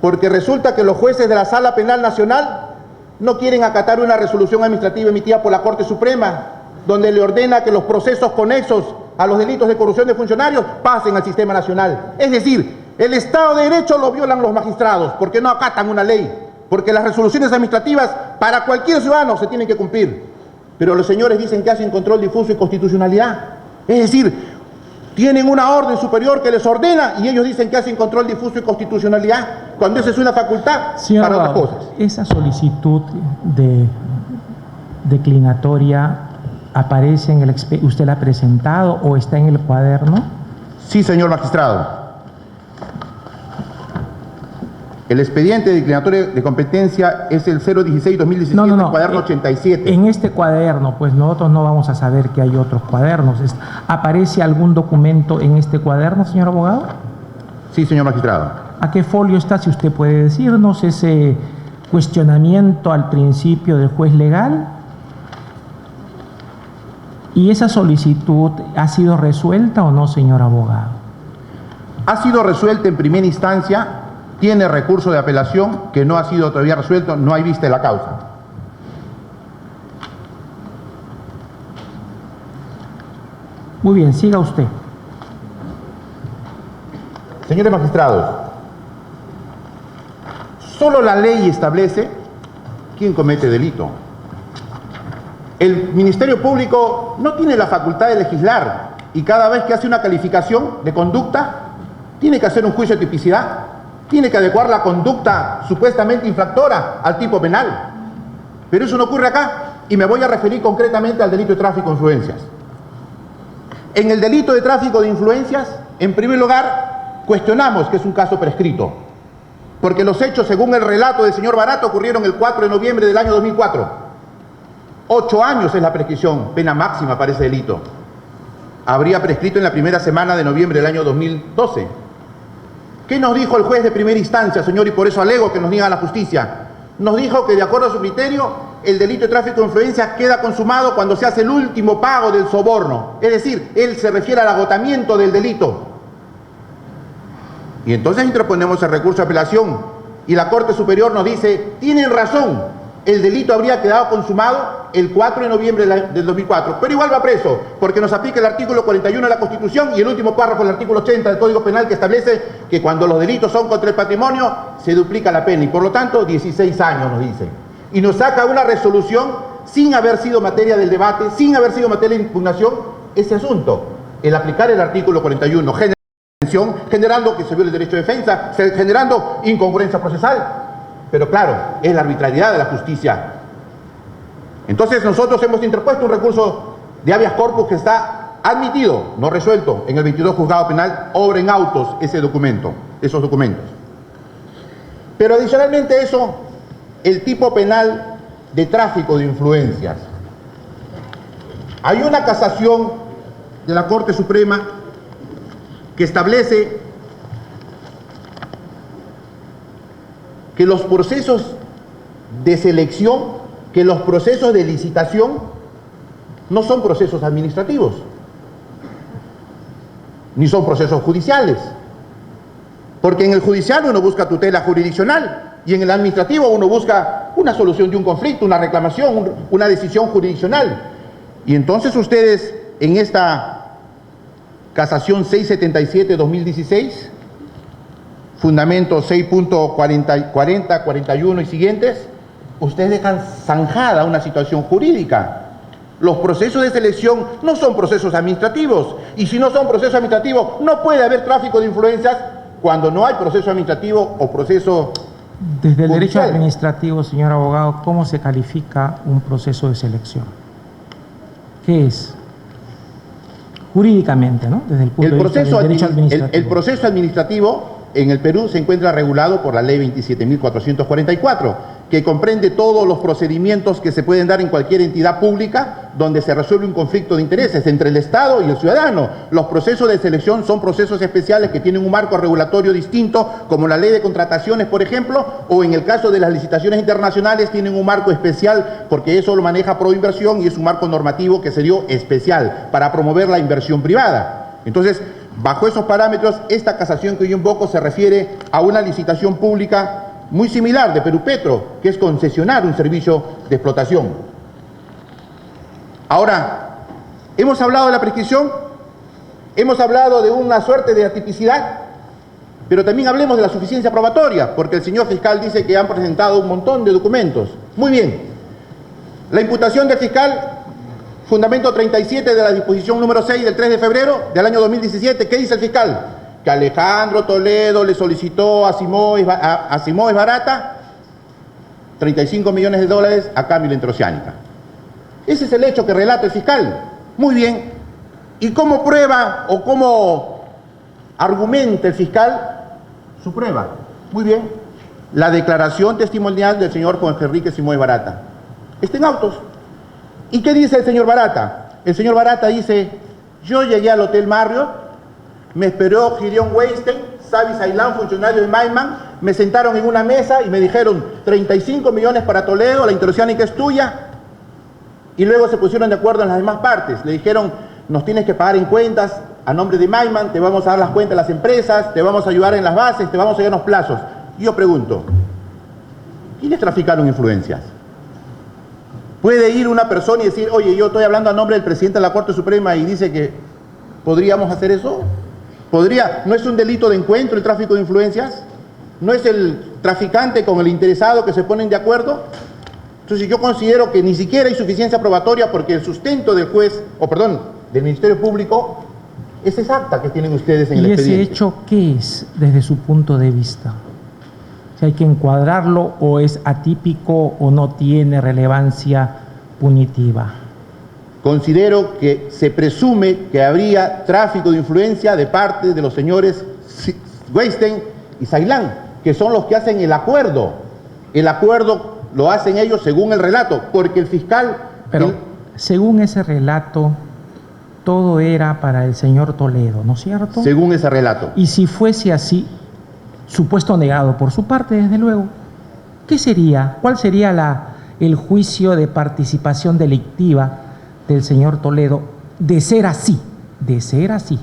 Porque resulta que los jueces de la Sala Penal Nacional no quieren acatar una resolución administrativa emitida por la Corte Suprema, donde le ordena que los procesos conexos a los delitos de corrupción de funcionarios pasen al sistema nacional. Es decir, el Estado de Derecho lo violan los magistrados porque no acatan una ley. Porque las resoluciones administrativas para cualquier ciudadano se tienen que cumplir. Pero los señores dicen que hacen control difuso y constitucionalidad. Es decir, tienen una orden superior que les ordena y ellos dicen que hacen control difuso y constitucionalidad, cuando esa es una facultad Señor para abogado, otras cosas. ¿Esa solicitud de declinatoria aparece en el usted la ha presentado o está en el cuaderno? Sí, señor magistrado. El expediente de declinatoria de competencia es el 016-2017, cuaderno 87. En este cuaderno, pues nosotros no vamos a saber que hay otros cuadernos. ¿Aparece algún documento en este cuaderno, señor abogado? Sí, señor magistrado. ¿A qué folio está, si usted puede decirnos, ese cuestionamiento al principio del juez legal? ¿Y esa solicitud ha sido resuelta o no, señor abogado? Ha sido resuelta en primera instancia. Tiene recurso de apelación que no ha sido todavía resuelto, no hay vista de la causa. Muy bien, siga usted. Señores magistrados, solo la ley establece quién comete delito. El Ministerio Público no tiene la facultad de legislar y cada vez que hace una calificación de conducta tiene que hacer un juicio de tipicidad. Tiene que adecuar la conducta supuestamente infractora al tipo penal. Pero eso no ocurre acá. y me voy a referir concretamente al delito de tráfico de influencias. En el delito de tráfico de influencias, en primer lugar, cuestionamos que es un caso prescrito, porque los hechos, según el relato del señor Barata, ocurrieron el 4 de noviembre del año 2004. 8 años es la prescripción, pena máxima para ese delito. Habría prescrito en la primera semana de noviembre del año 2012. ¿Qué nos dijo el juez de primera instancia, señor? Y por eso alego que nos niega la justicia. Nos dijo que, de acuerdo a su criterio, el delito de tráfico de influencias queda consumado cuando se hace el último pago del soborno. Es decir, él se refiere al agotamiento del delito. Y entonces interponemos el recurso de apelación y la Corte Superior nos dice, tienen razón, el delito habría quedado consumado el 4 de noviembre del 2004, pero igual va preso, porque nos aplica el artículo 41 de la Constitución y el último párrafo del artículo 80 del Código Penal, que establece que cuando los delitos son contra el patrimonio se duplica la pena y por lo tanto 16 años nos dice. Y nos saca una resolución sin haber sido materia del debate, sin haber sido materia de impugnación ese asunto, el aplicar el artículo 41, generando que se viole el derecho de defensa, generando incongruencia procesal. Pero claro, es la arbitrariedad de la justicia. Entonces nosotros hemos interpuesto un recurso de habeas corpus que está admitido, no resuelto, en el 22 Juzgado Penal, obra en autos esos documentos. Pero adicionalmente a eso, el tipo penal de tráfico de influencias. Hay una casación de la Corte Suprema que establece que los procesos de selección, que los procesos de licitación no son procesos administrativos, ni son procesos judiciales, porque en el judicial uno busca tutela jurisdiccional y en el administrativo uno busca una solución de un conflicto, una reclamación, una decisión jurisdiccional. Y entonces ustedes en esta casación 677-2016, fundamento 6.40, 41 y siguientes, ustedes dejan zanjada una situación jurídica. Los procesos de selección no son procesos administrativos, y si no son procesos administrativos, no puede haber tráfico de influencias cuando no hay proceso administrativo o proceso Desde el derecho judicial. administrativo, señor abogado, ¿cómo se califica un proceso de selección? ¿Qué es? Jurídicamente, ¿no? Desde el punto de vista del derecho administrativo. El proceso administrativo en el Perú se encuentra regulado por la ley 27.444, que comprende todos los procedimientos que se pueden dar en cualquier entidad pública donde se resuelve un conflicto de intereses entre el Estado y el ciudadano. Los procesos de selección son procesos especiales que tienen un marco regulatorio distinto, como la ley de contrataciones, por ejemplo, o en el caso de las licitaciones internacionales tienen un marco especial porque eso lo maneja Proinversión y es un marco normativo que se dio especial para promover la inversión privada. Entonces, bajo esos parámetros, esta casación que yo invoco se refiere a una licitación pública muy similar de Perupetro, que es concesionar un servicio de explotación. Ahora, hemos hablado de la prescripción, hemos hablado de una suerte de atipicidad, pero también hablemos de la suficiencia probatoria, porque el señor fiscal dice que han presentado un montón de documentos. Muy bien, la imputación del fiscal, fundamento 37 de la disposición número 6 del 3 de febrero del año 2017, ¿qué dice el fiscal? Que Alejandro Toledo le solicitó a Simoes Barata 35 millones de dólares a cambio de la interoceánica. Ese es el hecho que relata el fiscal. Muy bien. ¿Y cómo prueba o cómo argumenta el fiscal su prueba? Muy bien. La declaración testimonial del señor Juan Enrique Simoes Barata. Está en autos. ¿Y qué dice el señor Barata? El señor Barata dice, yo llegué al Hotel Marriott, me esperó Gideon Weinstein, Savi Sailán, funcionario de Maiman, me sentaron en una mesa y me dijeron 35 millones para Toledo, la interoceánica es tuya, y luego se pusieron de acuerdo en las demás partes. Le dijeron, nos tienes que pagar en cuentas a nombre de Maiman, te vamos a dar las cuentas a las empresas, te vamos a ayudar en las bases, te vamos a dar los plazos. Y yo pregunto, ¿quiénes traficaron influencias? ¿Puede ir una persona y decir, oye, yo estoy hablando a nombre del presidente de la Corte Suprema y dice que podríamos hacer eso? ¿Podría? ¿No es un delito de encuentro el tráfico de influencias? ¿No es el traficante con el interesado que se ponen de acuerdo? Entonces yo considero que ni siquiera hay suficiencia probatoria porque el sustento del juez, del Ministerio Público, es exacta que tienen ustedes en el expediente. ¿Y ese hecho qué es desde su punto de vista? Si hay que encuadrarlo o es atípico o no tiene relevancia punitiva. Considero que se presume que habría tráfico de influencia de parte de los señores Weinstein y Sailán, que son los que hacen el acuerdo. El acuerdo lo hacen ellos según el relato, porque el fiscal... Pero según ese relato, todo era para el señor Toledo, ¿no es cierto? Según ese relato. Y si fuese así, supuesto negado por su parte, desde luego, ¿qué sería? ¿Cuál sería el juicio de participación delictiva del señor Toledo de ser así? De ser así.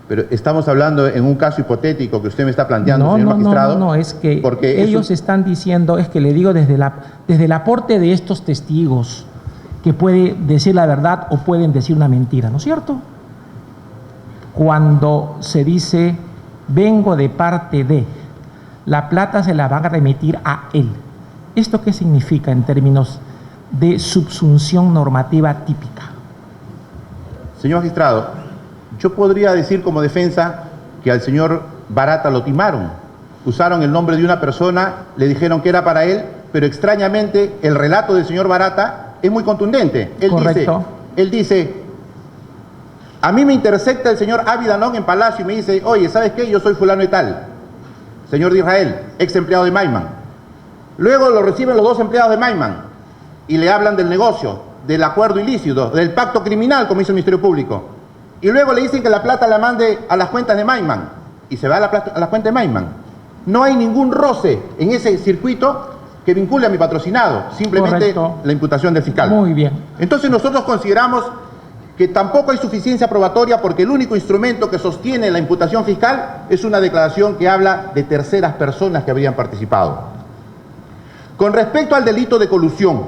Pero estamos hablando en un caso hipotético que usted me está planteando, señor magistrado. No, es que porque ellos están diciendo, es que le digo desde el aporte de estos testigos, que puede decir la verdad o pueden decir una mentira, ¿no es cierto? Cuando se dice, vengo de parte de, la plata se la van a remitir a él. ¿Esto qué significa en términos de subsunción normativa típica? Señor magistrado, yo podría decir como defensa que al señor Barata lo timaron. Usaron el nombre de una persona, le dijeron que era para él, pero extrañamente el relato del señor Barata es muy contundente. Él dice, a mí me intersecta el señor Avidanón en Palacio y me dice, oye, ¿sabes qué? Yo soy fulano y tal, señor de Israel, ex empleado de Maiman. Luego lo reciben los dos empleados de Maiman y le hablan del negocio, del acuerdo ilícito, del pacto criminal, como dice el Ministerio Público. Y luego le dicen que la plata la mande a las cuentas de Maiman y se va a las cuentas de Maiman. No hay ningún roce en ese circuito que vincule a mi patrocinado, simplemente la imputación del fiscal. Muy bien. Entonces nosotros consideramos que tampoco hay suficiencia probatoria porque el único instrumento que sostiene la imputación fiscal es una declaración que habla de terceras personas que habrían participado. Con respecto al delito de colusión,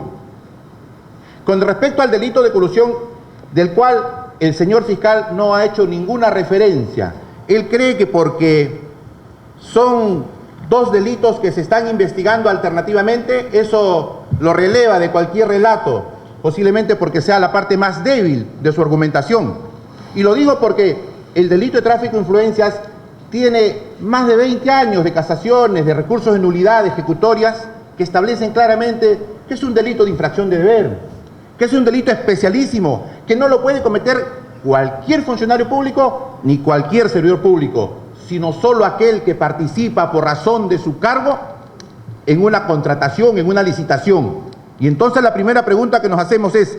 del cual el señor fiscal no ha hecho ninguna referencia, él cree que porque son dos delitos que se están investigando alternativamente, eso lo releva de cualquier relato, posiblemente porque sea la parte más débil de su argumentación. Y lo digo porque el delito de tráfico de influencias tiene más de 20 años de casaciones, de recursos de nulidad, de ejecutorias, que establecen claramente que es un delito de infracción de deber, que es un delito especialísimo, que no lo puede cometer cualquier funcionario público ni cualquier servidor público, sino solo aquel que participa por razón de su cargo en una contratación, en una licitación. Y entonces la primera pregunta que nos hacemos es,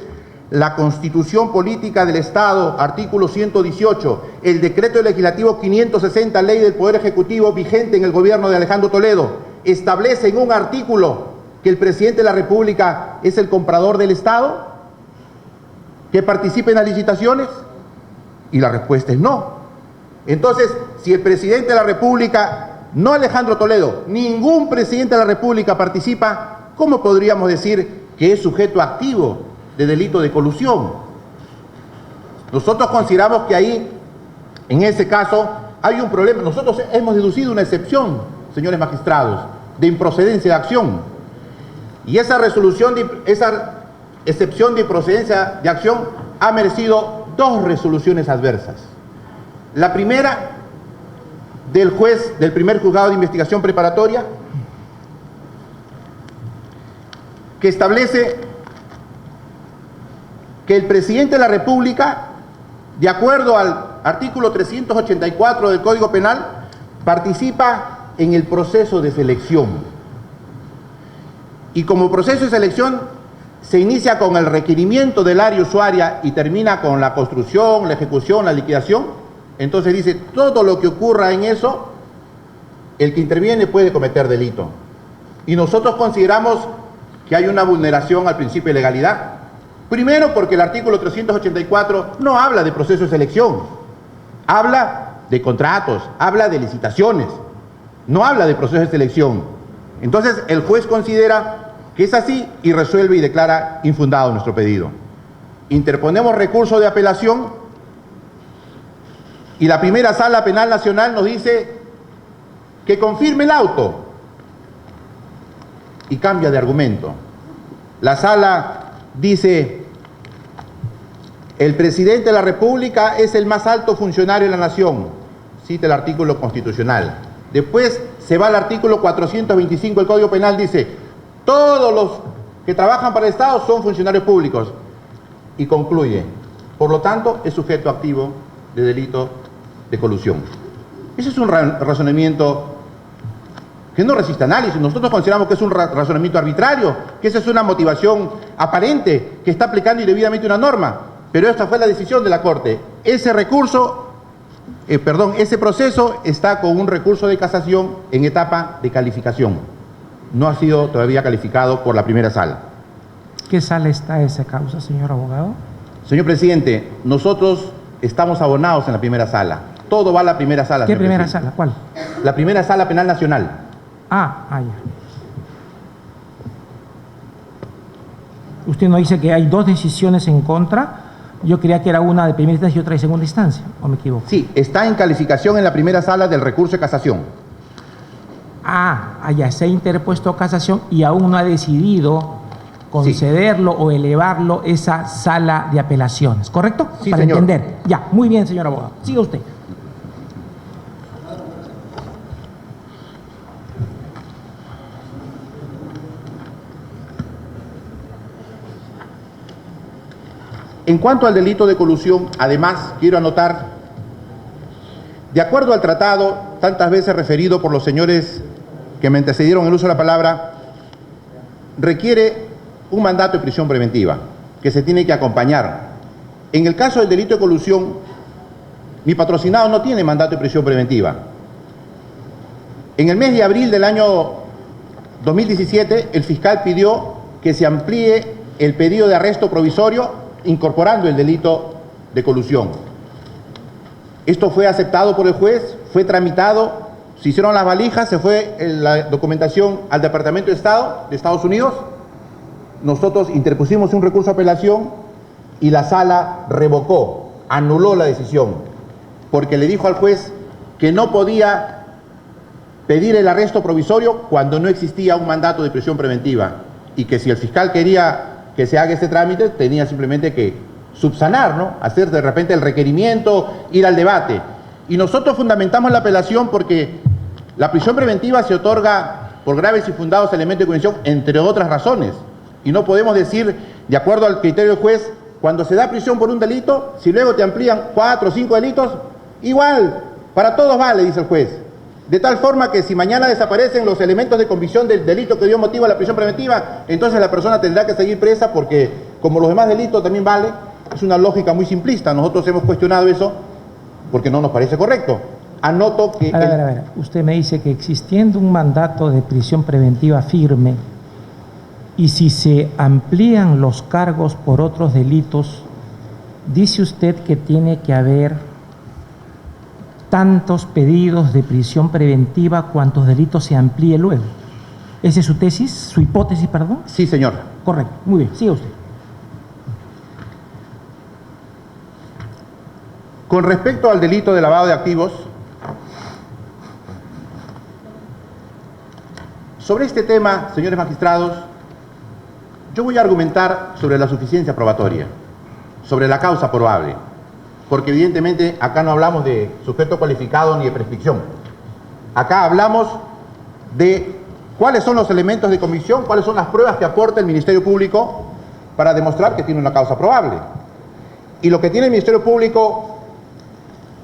la Constitución Política del Estado, artículo 118, el Decreto Legislativo 560, Ley del Poder Ejecutivo vigente en el gobierno de Alejandro Toledo, establece en un artículo que el presidente de la República es el comprador del Estado, que participe en las licitaciones, y la respuesta es no. Entonces, si el presidente de la República, no Alejandro Toledo, ningún presidente de la República participa, ¿cómo podríamos decir que es sujeto activo de delito de colusión? Nosotros consideramos que ahí, en ese caso, hay un problema. Nosotros hemos deducido una excepción, señores magistrados, de improcedencia de acción. Y esa excepción de improcedencia de acción ha merecido dos resoluciones adversas. La primera, del juez del primer juzgado de investigación preparatoria, que establece que el presidente de la República, de acuerdo al artículo 384 del Código Penal, participa en el proceso de selección. Y como proceso de selección se inicia con el requerimiento del área usuaria y termina con la construcción, la ejecución, la liquidación. Entonces dice, todo lo que ocurra en eso, el que interviene puede cometer delito. Y nosotros consideramos que hay una vulneración al principio de legalidad. Primero porque el artículo 384 no habla de proceso de selección, habla de contratos, habla de licitaciones, no habla de proceso de selección. Entonces el juez considera que es así y resuelve y declara infundado nuestro pedido. Interponemos recurso de apelación y la primera sala penal nacional nos dice que confirme el auto y cambia de argumento. La sala dice, el presidente de la República es el más alto funcionario de la nación, cita el artículo constitucional. Después se va al artículo 425 del Código Penal, dice, todos los que trabajan para el Estado son funcionarios públicos. Y concluye, por lo tanto, es sujeto activo de delito de colusión. Ese es un razonamiento que no resiste análisis. Nosotros consideramos que es un razonamiento arbitrario, que esa es una motivación aparente, que está aplicando indebidamente una norma. Pero esta fue la decisión de la Corte. Ese proceso está con un recurso de casación en etapa de calificación. No ha sido todavía calificado por la primera sala. ¿Qué sala está esa causa, señor abogado? Señor presidente, nosotros estamos abonados en la primera sala. Todo va a la primera sala. ¿Qué señor primera presidente. sala? ¿Cuál? La primera sala penal nacional. Ya. Usted no dice que hay dos decisiones en contra. Yo creía que era una de primera instancia y otra de segunda instancia, ¿o me equivoco? Sí, está en calificación en la primera sala del recurso de casación. Ya se ha interpuesto casación y aún no ha decidido concederlo o elevarlo esa sala de apelaciones, ¿correcto? Sí, para señor. entender. Ya, muy bien, señor abogado. Siga usted. En cuanto al delito de colusión, además, quiero anotar, de acuerdo al tratado, tantas veces referido por los señores que me antecedieron en el uso de la palabra, requiere un mandato de prisión preventiva, que se tiene que acompañar. En el caso del delito de colusión, mi patrocinado no tiene mandato de prisión preventiva. En el mes de abril del año 2017, el fiscal pidió que se amplíe el pedido de arresto provisorio incorporando el delito de colusión. Esto fue aceptado por el juez, fue tramitado, se hicieron las valijas, se fue la documentación al Departamento de Estado de Estados Unidos. Nosotros interpusimos un recurso de apelación y la sala revocó, anuló la decisión, porque le dijo al juez que no podía pedir el arresto provisorio cuando no existía un mandato de prisión preventiva y que si el fiscal quería que se haga este trámite, tenía simplemente que subsanar, ¿no? Hacer de repente el requerimiento, ir al debate. Y nosotros fundamentamos la apelación porque la prisión preventiva se otorga por graves y fundados elementos de cognición, entre otras razones. Y no podemos decir, de acuerdo al criterio del juez, cuando se da prisión por un delito, si luego te amplían 4 o 5 delitos, igual, para todos vale, dice el juez. De tal forma que si mañana desaparecen los elementos de convicción del delito que dio motivo a la prisión preventiva, entonces la persona tendrá que seguir presa porque, como los demás delitos también vale, es una lógica muy simplista. Nosotros hemos cuestionado eso porque no nos parece correcto. Anoto que... A ver. Usted me dice que existiendo un mandato de prisión preventiva firme y si se amplían los cargos por otros delitos, dice usted que tiene que haber tantos pedidos de prisión preventiva cuantos delitos se amplíe luego. ¿Esa es su tesis, su hipótesis, perdón? Sí, señor. Correcto, muy bien, siga usted. Con respecto al delito de lavado de activos, sobre este tema, señores magistrados, yo voy a argumentar sobre la suficiencia probatoria, sobre la causa probable, porque evidentemente acá no hablamos de sujeto cualificado ni de prescripción. Acá hablamos de cuáles son los elementos de convicción, cuáles son las pruebas que aporta el Ministerio Público para demostrar que tiene una causa probable. Y lo que tiene el Ministerio Público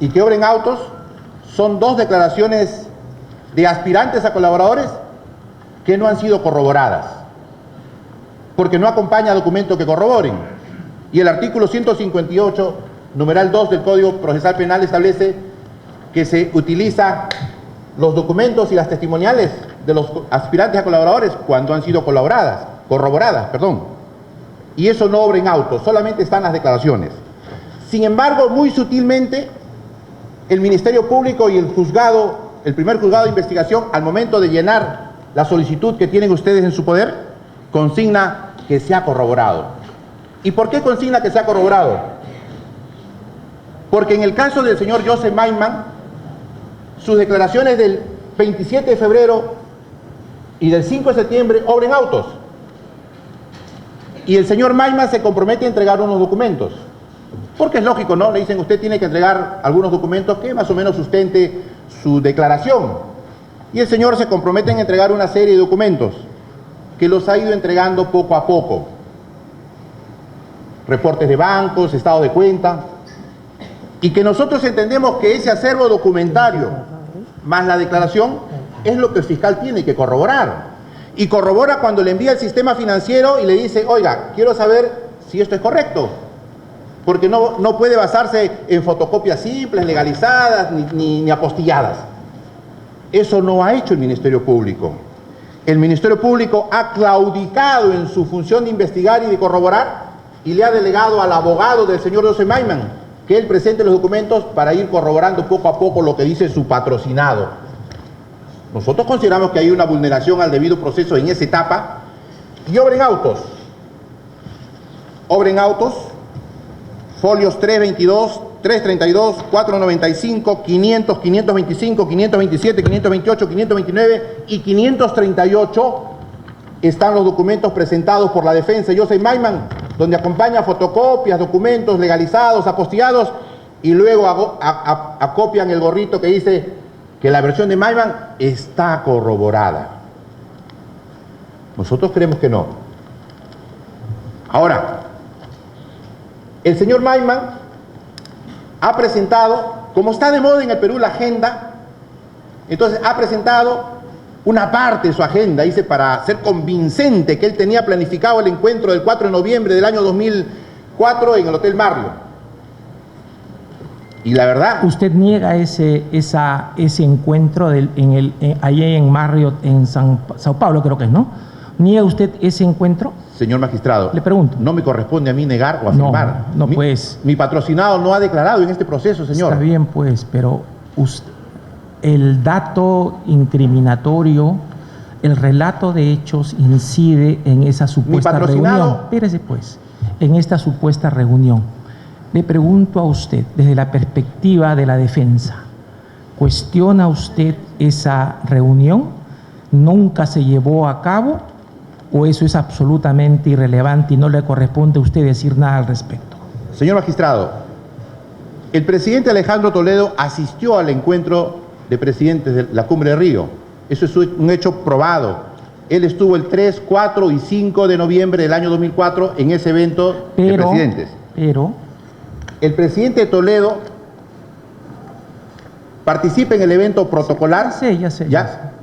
y que obra en autos son 2 declaraciones de aspirantes a colaboradores que no han sido corroboradas, porque no acompaña documentos que corroboren. Y el artículo 158, numeral 2 del Código Procesal Penal establece que se utiliza los documentos y las testimoniales de los aspirantes a colaboradores cuando han sido corroboradas. Y eso no obra en autos, solamente están las declaraciones. Sin embargo, muy sutilmente, el Ministerio Público y el juzgado, el primer juzgado de investigación, al momento de llenar la solicitud que tienen ustedes en su poder, consigna que se ha corroborado. ¿Y por qué consigna que se ha corroborado? Porque en el caso del señor Joseph Maiman, sus declaraciones del 27 de febrero y del 5 de septiembre obran autos. Y el señor Maiman se compromete a entregar unos documentos. Porque es lógico, ¿no? Le dicen, usted tiene que entregar algunos documentos que más o menos sustente su declaración. Y el señor se compromete a entregar una serie de documentos. que los ha ido entregando poco a poco. Reportes de bancos, estado de cuenta, y que nosotros entendemos que ese acervo documentario más la declaración es lo que el fiscal tiene que corroborar. Y corrobora cuando le envía el sistema financiero y le dice, oiga, quiero saber si esto es correcto, porque no puede basarse en fotocopias simples, legalizadas, ni apostilladas. Eso no ha hecho el Ministerio Público. El Ministerio Público ha claudicado en su función de investigar y de corroborar y le ha delegado al abogado del señor José Maiman que él presente los documentos para ir corroborando poco a poco lo que dice su patrocinado. Nosotros consideramos que hay una vulneración al debido proceso en esa etapa. Y obren autos, folios 322, 332, 495, 500, 525, 527, 528, 529 y 538 están los documentos presentados por la defensa de José Maiman, donde acompaña fotocopias, documentos legalizados, apostillados, y luego acopian el gorrito que dice que la versión de Maiman está corroborada. Nosotros creemos que no. Ahora, el señor Maiman ha presentado, como está de moda en el Perú la agenda, entonces ha presentado una parte de su agenda, dice, para ser convincente que él tenía planificado el encuentro del 4 de noviembre del año 2004 en el Hotel Marriott. Y la verdad... ¿Usted niega ese encuentro allí en Marriott, en Sao Paulo, creo que es, ¿no? ¿Niega usted ese encuentro? Señor magistrado, le pregunto. No me corresponde a mí negar o afirmar. No, pues... Mi patrocinado no ha declarado en este proceso, señor. Está bien, pues, pero el dato incriminatorio, el relato de hechos incide en esa supuesta reunión. Espérese, pues, en esta supuesta reunión. Le pregunto a usted, desde la perspectiva de la defensa, ¿cuestiona usted esa reunión? ¿Nunca se llevó a cabo? ¿O eso es absolutamente irrelevante y no le corresponde a usted decir nada al respecto? Señor magistrado, el presidente Alejandro Toledo asistió al encuentro de presidentes de la Cumbre de Río. Eso es un hecho probado. Él estuvo el 3, 4 y 5 de noviembre del año 2004 en ese evento de presidentes. Pero el presidente Toledo participa en el evento protocolar. Ya sé.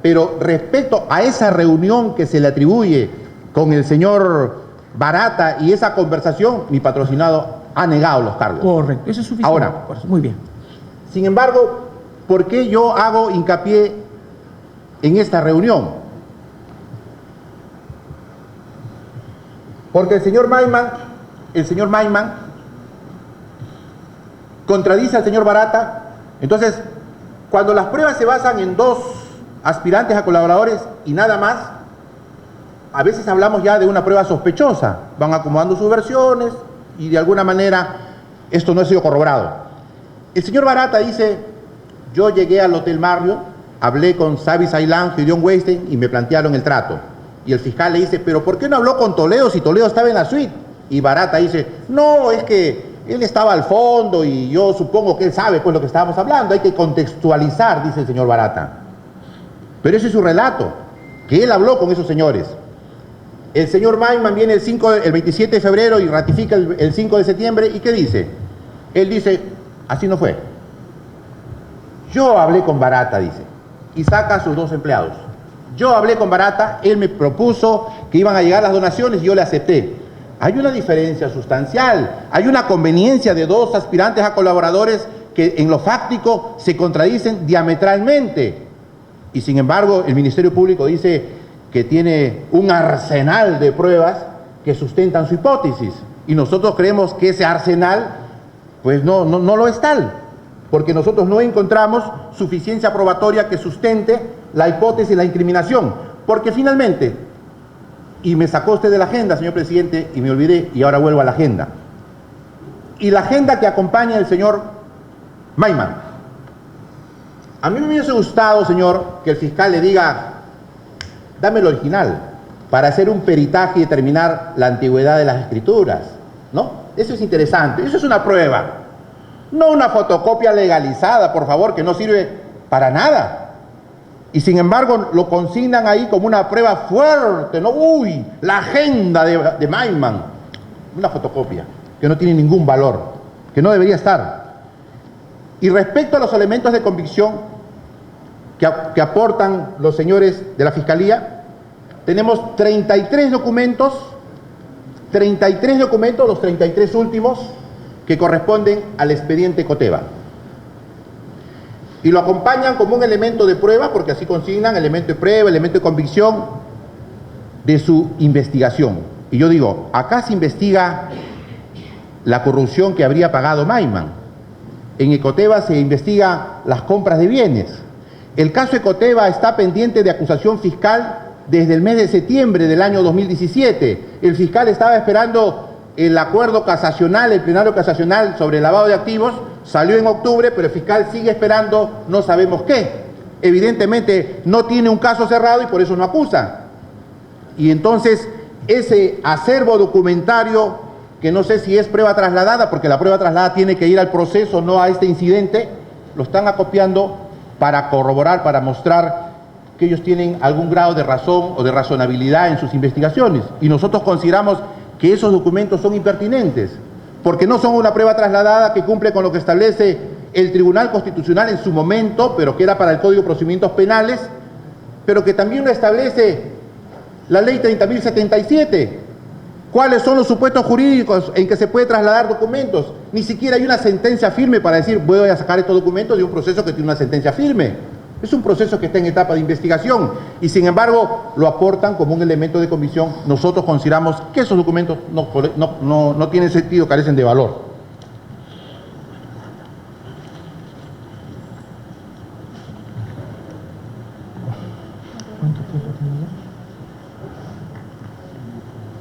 Pero respecto a esa reunión que se le atribuye con el señor Barata y esa conversación, mi patrocinado ha negado los cargos. Correcto, eso es suficiente. Ahora, muy bien. Sin embargo, ¿por qué yo hago hincapié en esta reunión? Porque el señor Maiman contradice al señor Barata. Entonces, cuando las pruebas se basan en dos aspirantes a colaboradores y nada más, a veces hablamos ya de una prueba sospechosa. Van acomodando sus versiones y de alguna manera esto no ha sido corroborado. El señor Barata dice: yo llegué al Hotel Marriott, hablé con Xavi Sailán, Gideon Weinstein y me plantearon el trato. Y el fiscal le dice: pero ¿por qué no habló con Toledo si Toledo estaba en la suite? Y Barata dice: no, es que él estaba al fondo y yo supongo que él sabe pues lo que estábamos hablando, hay que contextualizar, dice el señor Barata. Pero ese es su relato, que él habló con esos señores. El señor Maiman viene el 27 de febrero y ratifica el 5 de septiembre, ¿y qué dice? Él dice: así no fue. Yo hablé con Barata, dice, y saca a sus dos empleados. Yo hablé con Barata, él me propuso que iban a llegar las donaciones y yo le acepté. Hay una diferencia sustancial, hay una conveniencia de dos aspirantes a colaboradores que en lo fáctico se contradicen diametralmente. Y sin embargo, el Ministerio Público dice que tiene un arsenal de pruebas que sustentan su hipótesis. Y nosotros creemos que ese arsenal, pues no lo es tal, porque nosotros no encontramos suficiencia probatoria que sustente la hipótesis y la incriminación. Porque finalmente, y me sacó usted de la agenda, señor presidente, y me olvidé, y ahora vuelvo a la agenda. Y la agenda que acompaña al señor Maiman. A mí me hubiese gustado, señor, que el fiscal le diga: dame el original, para hacer un peritaje y determinar la antigüedad de las escrituras, ¿no? Eso es interesante, eso es una prueba. No una fotocopia legalizada, por favor, que no sirve para nada. Y sin embargo lo consignan ahí como una prueba fuerte, ¿no? Uy, la agenda de Maiman. Una fotocopia que no tiene ningún valor, que no debería estar. Y respecto a los elementos de convicción que aportan los señores de la Fiscalía, tenemos 33 documentos, los 33 últimos, que corresponden al expediente Coteva. Y lo acompañan como un elemento de prueba, porque así consignan elemento de prueba, elemento de convicción de su investigación. Y yo digo, acá se investiga la corrupción que habría pagado Maiman. En Ecoteva se investiga las compras de bienes. El caso Ecoteva está pendiente de acusación fiscal desde el mes de septiembre del año 2017. El fiscal estaba esperando el acuerdo casacional, el plenario casacional sobre el lavado de activos. Salió en octubre, pero el fiscal sigue esperando no sabemos qué. Evidentemente no tiene un caso cerrado y por eso no acusa. Y entonces ese acervo documentario, que no sé si es prueba trasladada, porque la prueba trasladada tiene que ir al proceso, no a este incidente, lo están acopiando para corroborar, para mostrar que ellos tienen algún grado de razón o de razonabilidad en sus investigaciones. Y nosotros consideramos que esos documentos son impertinentes, porque no son una prueba trasladada que cumple con lo que establece el Tribunal Constitucional en su momento, pero que era para el Código de Procedimientos Penales, pero que también lo establece la Ley 30.077. ¿Cuáles son los supuestos jurídicos en que se puede trasladar documentos? Ni siquiera hay una sentencia firme para decir voy a sacar estos documentos de un proceso que tiene una sentencia firme. Es un proceso que está en etapa de investigación y sin embargo lo aportan como un elemento de convicción. Nosotros consideramos que esos documentos no tienen sentido, carecen de valor.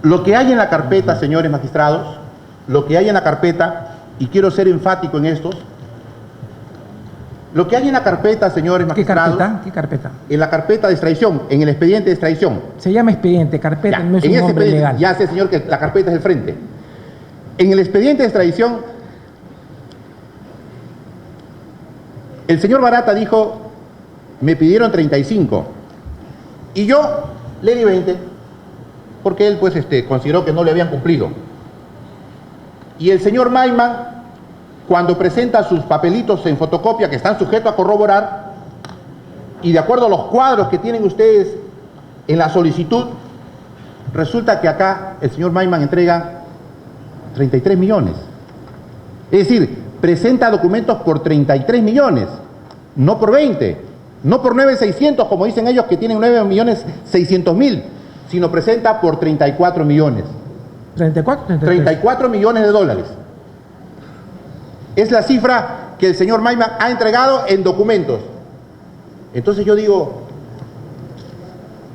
Lo que hay en la carpeta, señores magistrados, lo que hay en la carpeta, y quiero ser enfático en esto, lo que hay en la carpeta, señores magistrados... ¿Qué carpeta? En la carpeta de extradición, en el expediente de extradición. Se llama expediente, carpeta, Ya, no es en un ese nombre expediente, legal. ya sé, señor, que la carpeta es el frente. En el expediente de extradición, el señor Barata dijo, me pidieron 35, y yo le di 20, porque él pues consideró que no le habían cumplido. Y el señor Maiman, cuando presenta sus papelitos en fotocopia que están sujetos a corroborar, y de acuerdo a los cuadros que tienen ustedes en la solicitud, resulta que acá el señor Maiman entrega 33 millones. Es decir, presenta documentos por 33 millones, no por 20, no por 9.600 como dicen ellos que tienen 9.600.000, sino presenta por 34 millones. 34, 34 millones de dólares. Es la cifra que el señor Maiman ha entregado en documentos. Entonces yo digo,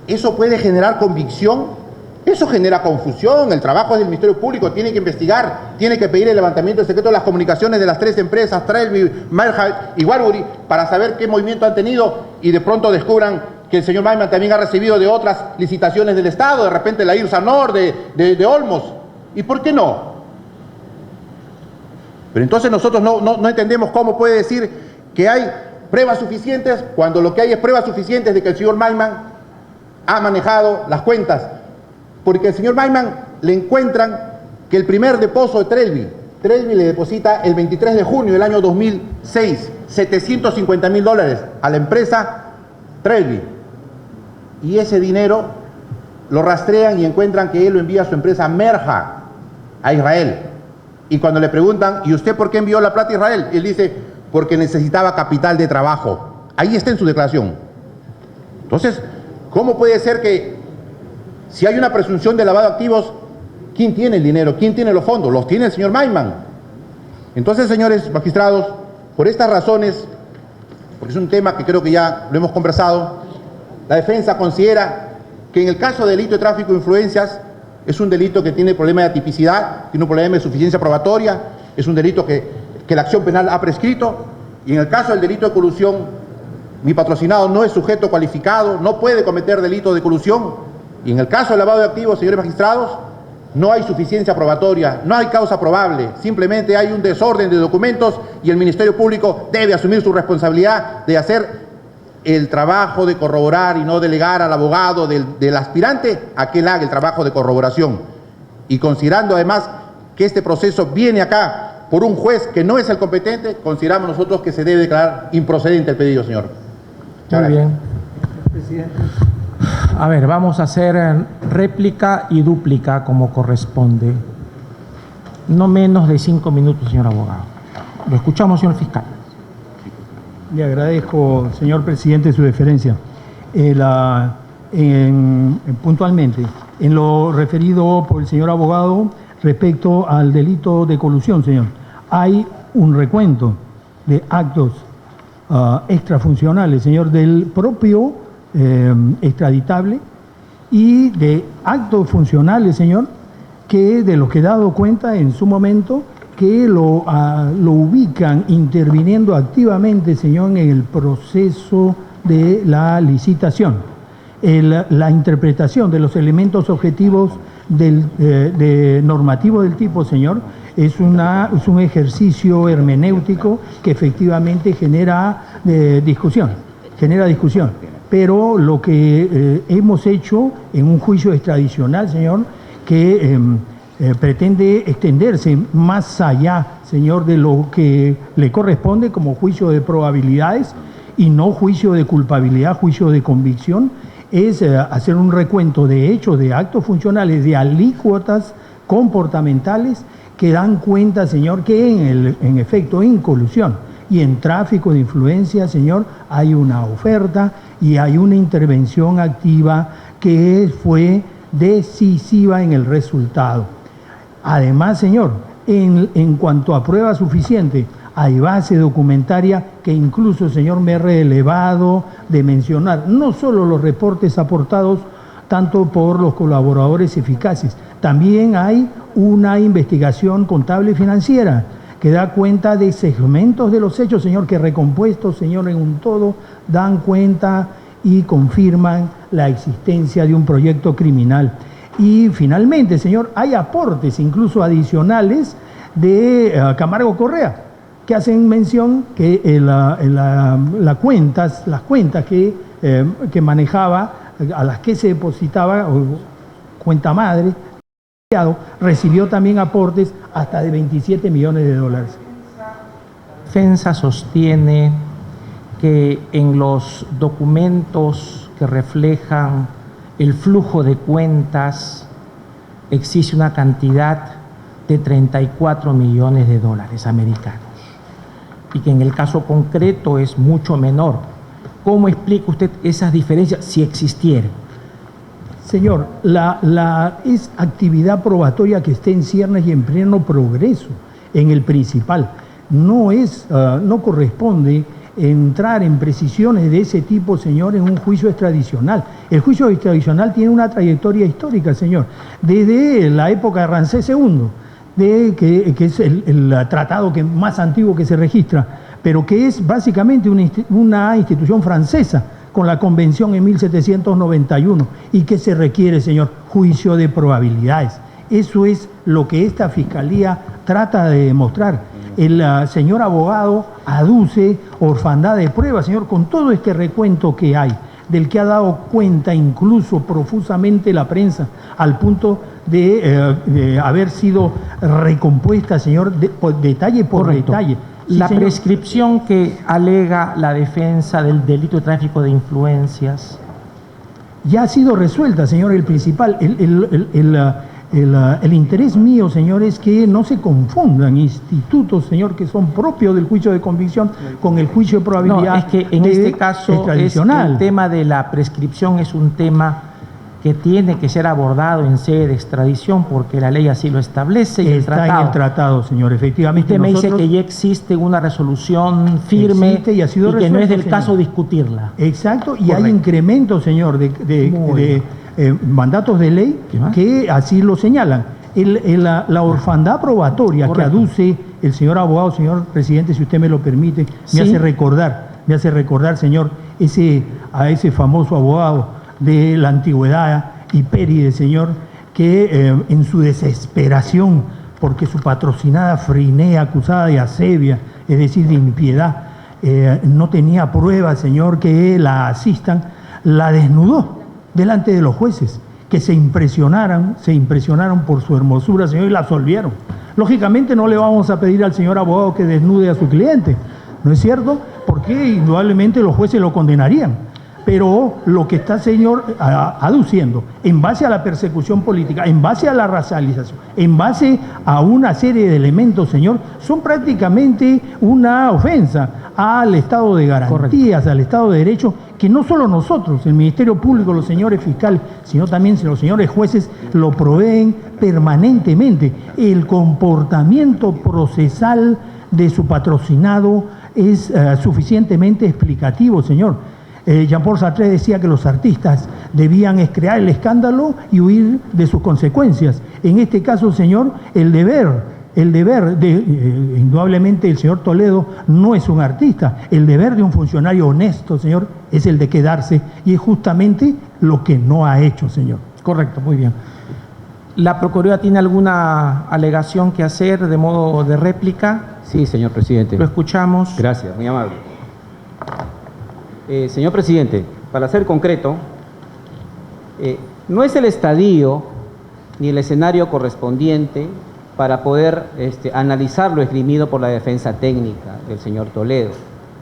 ¿eso puede generar convicción? Eso genera confusión. El trabajo del Ministerio Público tiene que investigar, tiene que pedir el levantamiento del secreto de las comunicaciones de las tres empresas, Trelby, Merja y Warburg, para saber qué movimiento han tenido y de pronto descubran que el señor Maiman también ha recibido de otras licitaciones del Estado, de repente la IRSA Nor, de Olmos. ¿Y por qué no? Pero entonces nosotros no entendemos cómo puede decir que hay pruebas suficientes cuando lo que hay es pruebas suficientes de que el señor Maiman ha manejado las cuentas. Porque al señor Maiman le encuentran que el primer depósito de Trelby le deposita el 23 de junio del año 2006, $750.000 a la empresa Trelby. Y ese dinero lo rastrean y encuentran que él lo envía a su empresa Merja, a Israel. Y cuando le preguntan, ¿y usted por qué envió la plata a Israel? Él dice, porque necesitaba capital de trabajo. Ahí está en su declaración. Entonces, ¿cómo puede ser que si hay una presunción de lavado de activos, ¿quién tiene el dinero? ¿Quién tiene los fondos? Los tiene el señor Maiman. Entonces, señores magistrados, por estas razones, porque es un tema que creo que ya lo hemos conversado, la defensa considera que en el caso de delito de tráfico de influencias, es un delito que tiene problema de atipicidad, tiene un problema de suficiencia probatoria, es un delito que la acción penal ha prescrito, y en el caso del delito de colusión, mi patrocinado no es sujeto cualificado, no puede cometer delito de colusión, y en el caso del lavado de activos, señores magistrados, no hay suficiencia probatoria, no hay causa probable, simplemente hay un desorden de documentos y el Ministerio Público debe asumir su responsabilidad de hacer el trabajo de corroborar y no delegar al abogado del aspirante a que él haga el trabajo de corroboración. Y considerando además que este proceso viene acá por un juez que no es el competente, consideramos nosotros que se debe declarar improcedente el pedido, señor. Muy bien. A ver, vamos a hacer réplica y dúplica como corresponde. No menos de 5 minutos, señor abogado. Lo escuchamos, señor fiscal. Le agradezco, señor presidente, su deferencia. Puntualmente, en lo referido por el señor abogado respecto al delito de colusión, señor, hay un recuento de actos extrafuncionales, señor, del propio extraditable y de actos funcionales, señor, que de los que he dado cuenta en su momento, que lo ubican interviniendo activamente, señor, en el proceso de la licitación. La interpretación de los elementos objetivos normativo del tipo, señor, es un ejercicio hermenéutico que efectivamente genera discusión. Pero lo que hemos hecho en un juicio extradicional, señor, que pretende extenderse más allá, señor, de lo que le corresponde como juicio de probabilidades y no juicio de culpabilidad, juicio de convicción, es hacer un recuento de hechos, de actos funcionales, de alícuotas comportamentales que dan cuenta, señor, que en efecto en colusión y en tráfico de influencia, señor, hay una oferta y hay una intervención activa que fue decisiva en el resultado. Además, señor, en cuanto a prueba suficiente, hay base documentaria que incluso, señor, me he relevado de mencionar no solo los reportes aportados tanto por los colaboradores eficaces, también hay una investigación contable y financiera que da cuenta de segmentos de los hechos, señor, que recompuestos, señor, en un todo, dan cuenta y confirman la existencia de un proyecto criminal. Y finalmente, señor, hay aportes incluso adicionales de Camargo Correa, que hacen mención que las cuentas que manejaba, a las que se depositaba, cuenta madre, recibió también aportes hasta de 27 millones de dólares. Defensa sostiene que en los documentos que reflejan el flujo de cuentas existe una cantidad de 34 millones de dólares americanos y que en el caso concreto es mucho menor. ¿Cómo explica usted esas diferencias si existieran? Señor, es actividad probatoria que está en ciernes y en pleno progreso en el principal. No corresponde entrar en precisiones de ese tipo, señor, en un juicio extradicional. El juicio extradicional tiene una trayectoria histórica, señor, desde la época de Ramsés II, que es el tratado más antiguo que se registra, pero que es básicamente una institución francesa, con la convención en 1791, y que se requiere, señor, juicio de probabilidades. Eso es lo que esta fiscalía trata de demostrar. El señor abogado aduce orfandad de pruebas, señor, con todo este recuento que hay, del que ha dado cuenta incluso profusamente la prensa, al punto de haber sido recompuesta, señor, detalle por Correcto. detalle. La Sí, señor. prescripción que alega la defensa del delito de tráfico de influencias. Ya ha sido resuelta, señor, el principal. El interés mío, señor, es que no se confundan institutos, señor, que son propios del juicio de convicción con el juicio de probabilidad. No, es que en este caso el tema de la prescripción es un tema que tiene que ser abordado en sede de extradición porque la ley así lo establece y Está en el tratado, señor, efectivamente. Usted me dice que ya existe una resolución firme Existe y ha sido que no es resuelto, del señor. caso discutirla. Exacto, y Correcto. hay incrementos, señor, de mandatos de ley ¿Qué más? que así lo señalan. La orfandad probatoria Correcto. que aduce el señor abogado, señor presidente, si usted me lo permite, Sí. me hace recordar, señor, a ese famoso abogado de la antigüedad, Hipéride, señor, que en su desesperación, porque su patrocinada Frinea, acusada de asevia, es decir, de impiedad, no tenía pruebas, señor, que la asistan, la desnudó delante de los jueces, que se impresionaron por su hermosura, señor, y la absolvieron. Lógicamente no le vamos a pedir al señor abogado que desnude a su cliente, ¿no es cierto? Porque indudablemente los jueces lo condenarían. Pero lo que está, señor, aduciendo, en base a la persecución política, en base a la racialización, en base a una serie de elementos, señor, son prácticamente una ofensa al Estado de garantías, al Estado de Derecho, que no solo nosotros, el Ministerio Público, los señores fiscales, sino también los señores jueces lo proveen permanentemente. El comportamiento procesal de su patrocinado es suficientemente explicativo, señor. Jean-Paul Sartre decía que los artistas debían crear el escándalo y huir de sus consecuencias. En este caso, señor, el deber indudablemente el señor Toledo no es un artista. El deber de un funcionario honesto, señor, es el de quedarse, y es justamente lo que no ha hecho, señor. Correcto, muy bien. ¿La Procuraduría tiene alguna alegación que hacer de modo de réplica? Sí, señor presidente. Lo escuchamos. Gracias, muy amable. Señor presidente, para ser concreto, no es el estadio ni el escenario correspondiente para poder analizar lo esgrimido por la defensa técnica del señor Toledo,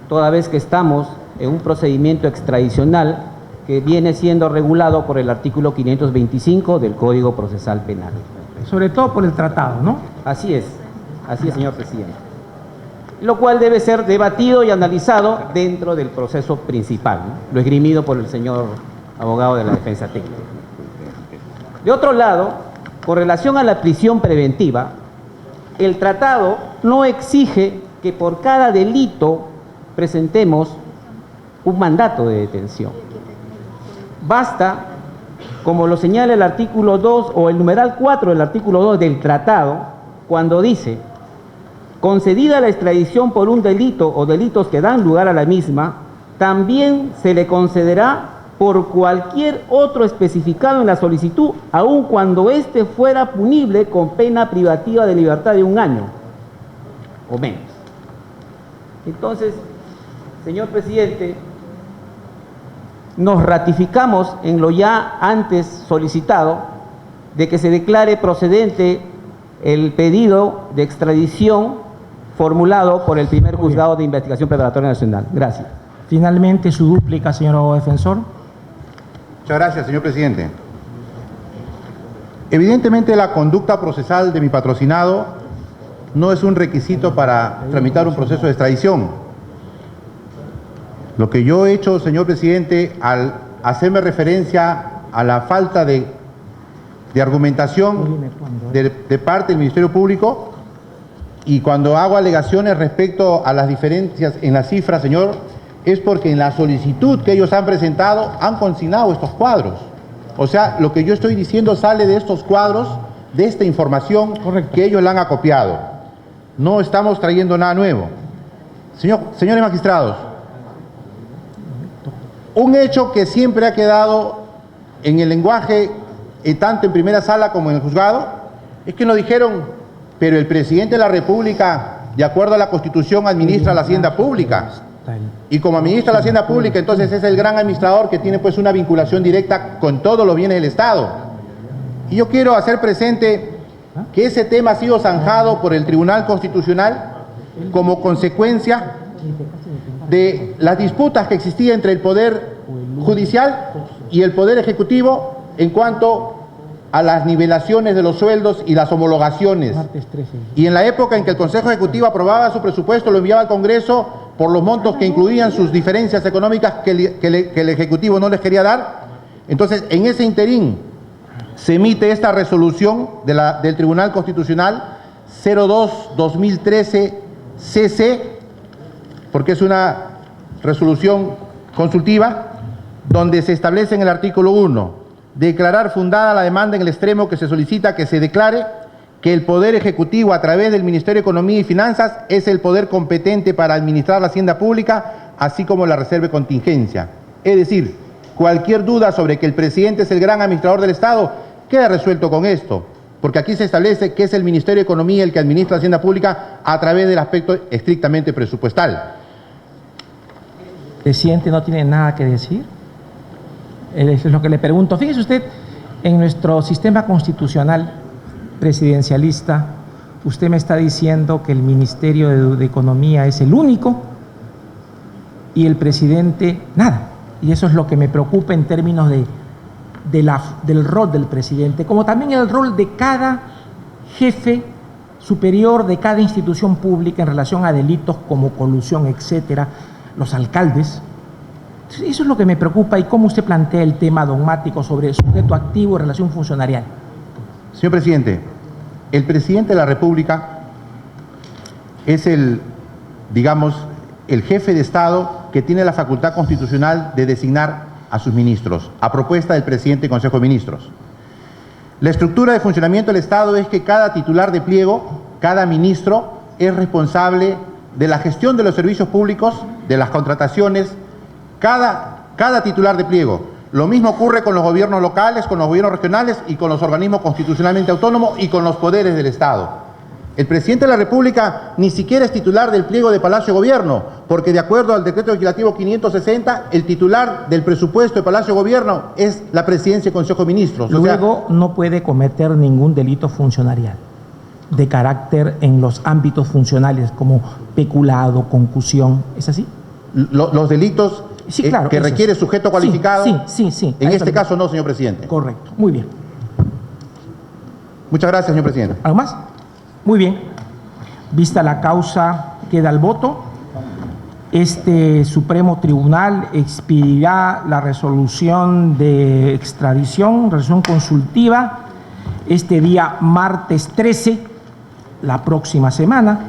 toda vez que estamos en un procedimiento extradicional que viene siendo regulado por el artículo 525 del Código Procesal Penal. Sobre todo por el tratado, ¿no? Así es, señor presidente. Lo cual debe ser debatido y analizado dentro del proceso principal, ¿no? Lo esgrimido por el señor abogado de la defensa técnica. De otro lado, con relación a la prisión preventiva, el tratado no exige que por cada delito presentemos un mandato de detención. Basta, como lo señala el artículo 2 o el numeral 4 del artículo 2 del tratado, cuando dice: concedida la extradición por un delito o delitos que dan lugar a la misma, también se le concederá por cualquier otro especificado en la solicitud, aun cuando éste fuera punible con pena privativa de libertad de 1 año o menos. Entonces, señor presidente, nos ratificamos en lo ya antes solicitado de que se declare procedente el pedido de extradición formulado por el primer juzgado de investigación preparatoria nacional. Gracias. Finalmente, su dúplica, señor abogado defensor. Muchas gracias, señor presidente. Evidentemente, la conducta procesal de mi patrocinado no es un requisito para tramitar un proceso de extradición. Lo que yo he hecho, señor presidente, al hacerme referencia a la falta de argumentación de parte del Ministerio Público, y cuando hago alegaciones respecto a las diferencias en las cifras, señor, es porque en la solicitud que ellos han presentado han consignado estos cuadros. O sea, lo que yo estoy diciendo sale de estos cuadros, de esta información que ellos la han acopiado. No estamos trayendo nada nuevo. Señores magistrados, un hecho que siempre ha quedado en el lenguaje, tanto en primera sala como en el juzgado, es que nos dijeron: pero el presidente de la República, de acuerdo a la Constitución, administra la hacienda pública. Y como administra la hacienda pública, entonces es el gran administrador que tiene pues una vinculación directa con todos los bienes del Estado. Y yo quiero hacer presente que ese tema ha sido zanjado por el Tribunal Constitucional como consecuencia de las disputas que existían entre el Poder Judicial y el Poder Ejecutivo en cuanto a las nivelaciones de los sueldos y las homologaciones. Y en la época en que el Consejo Ejecutivo aprobaba su presupuesto, lo enviaba al Congreso por los montos que incluían sus diferencias económicas que el Ejecutivo no les quería dar. Entonces, en ese interín se emite esta resolución del Tribunal Constitucional 02-2013-CC, porque es una resolución consultiva, donde se establece en el artículo 1, declarar fundada la demanda en el extremo que se solicita que se declare que el Poder Ejecutivo, a través del Ministerio de Economía y Finanzas, es el poder competente para administrar la hacienda pública, así como la reserva de contingencia. Es decir, cualquier duda sobre que el presidente es el gran administrador del Estado queda resuelto con esto, porque aquí se establece que es el Ministerio de Economía el que administra la hacienda pública a través del aspecto estrictamente presupuestal. presidente no tiene nada que decir. Eso es lo que le pregunto. Fíjese usted, en nuestro sistema constitucional presidencialista, usted me está diciendo que el Ministerio de Economía es el único y el presidente nada. Y eso es lo que me preocupa en términos del rol del presidente, como también el rol de cada jefe superior de cada institución pública en relación a delitos como colusión, etcétera, los alcaldes. Eso es lo que me preocupa y cómo usted plantea el tema dogmático sobre sujeto activo y relación funcionarial. Señor presidente, el presidente de la República es el jefe de Estado que tiene la facultad constitucional de designar a sus ministros, a propuesta del presidente del Consejo de Ministros. La estructura de funcionamiento del Estado es que cada titular de pliego, cada ministro, es responsable de la gestión de los servicios públicos, de las contrataciones, cada titular de pliego. Lo mismo ocurre con los gobiernos locales, con los gobiernos regionales y con los organismos constitucionalmente autónomos y con los poderes del Estado. El presidente de la República ni siquiera es titular del pliego de Palacio de Gobierno, porque de acuerdo al decreto legislativo 560, el titular del presupuesto de Palacio de Gobierno es la presidencia del Consejo de Ministros. Luego no puede cometer ningún delito funcionarial de carácter en los ámbitos funcionales como peculado, concusión. ¿Es así? Los delitos sí, claro, que requiere sujeto cualificado. Sí. En este caso no, señor presidente. Correcto. Muy bien. Muchas gracias, señor presidente. ¿Algo más? Muy bien. Vista la causa, queda el voto. Este Supremo Tribunal expedirá la resolución de extradición, resolución consultiva, este día martes 13, la próxima semana,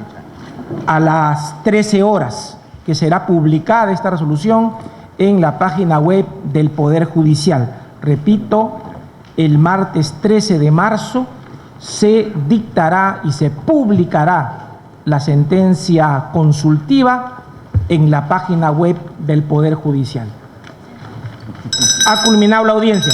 a las 13 horas, que será publicada esta resolución en la página web del Poder Judicial. Repito, el martes 13 de marzo se dictará y se publicará la sentencia consultiva en la página web del Poder Judicial. Ha culminado la audiencia.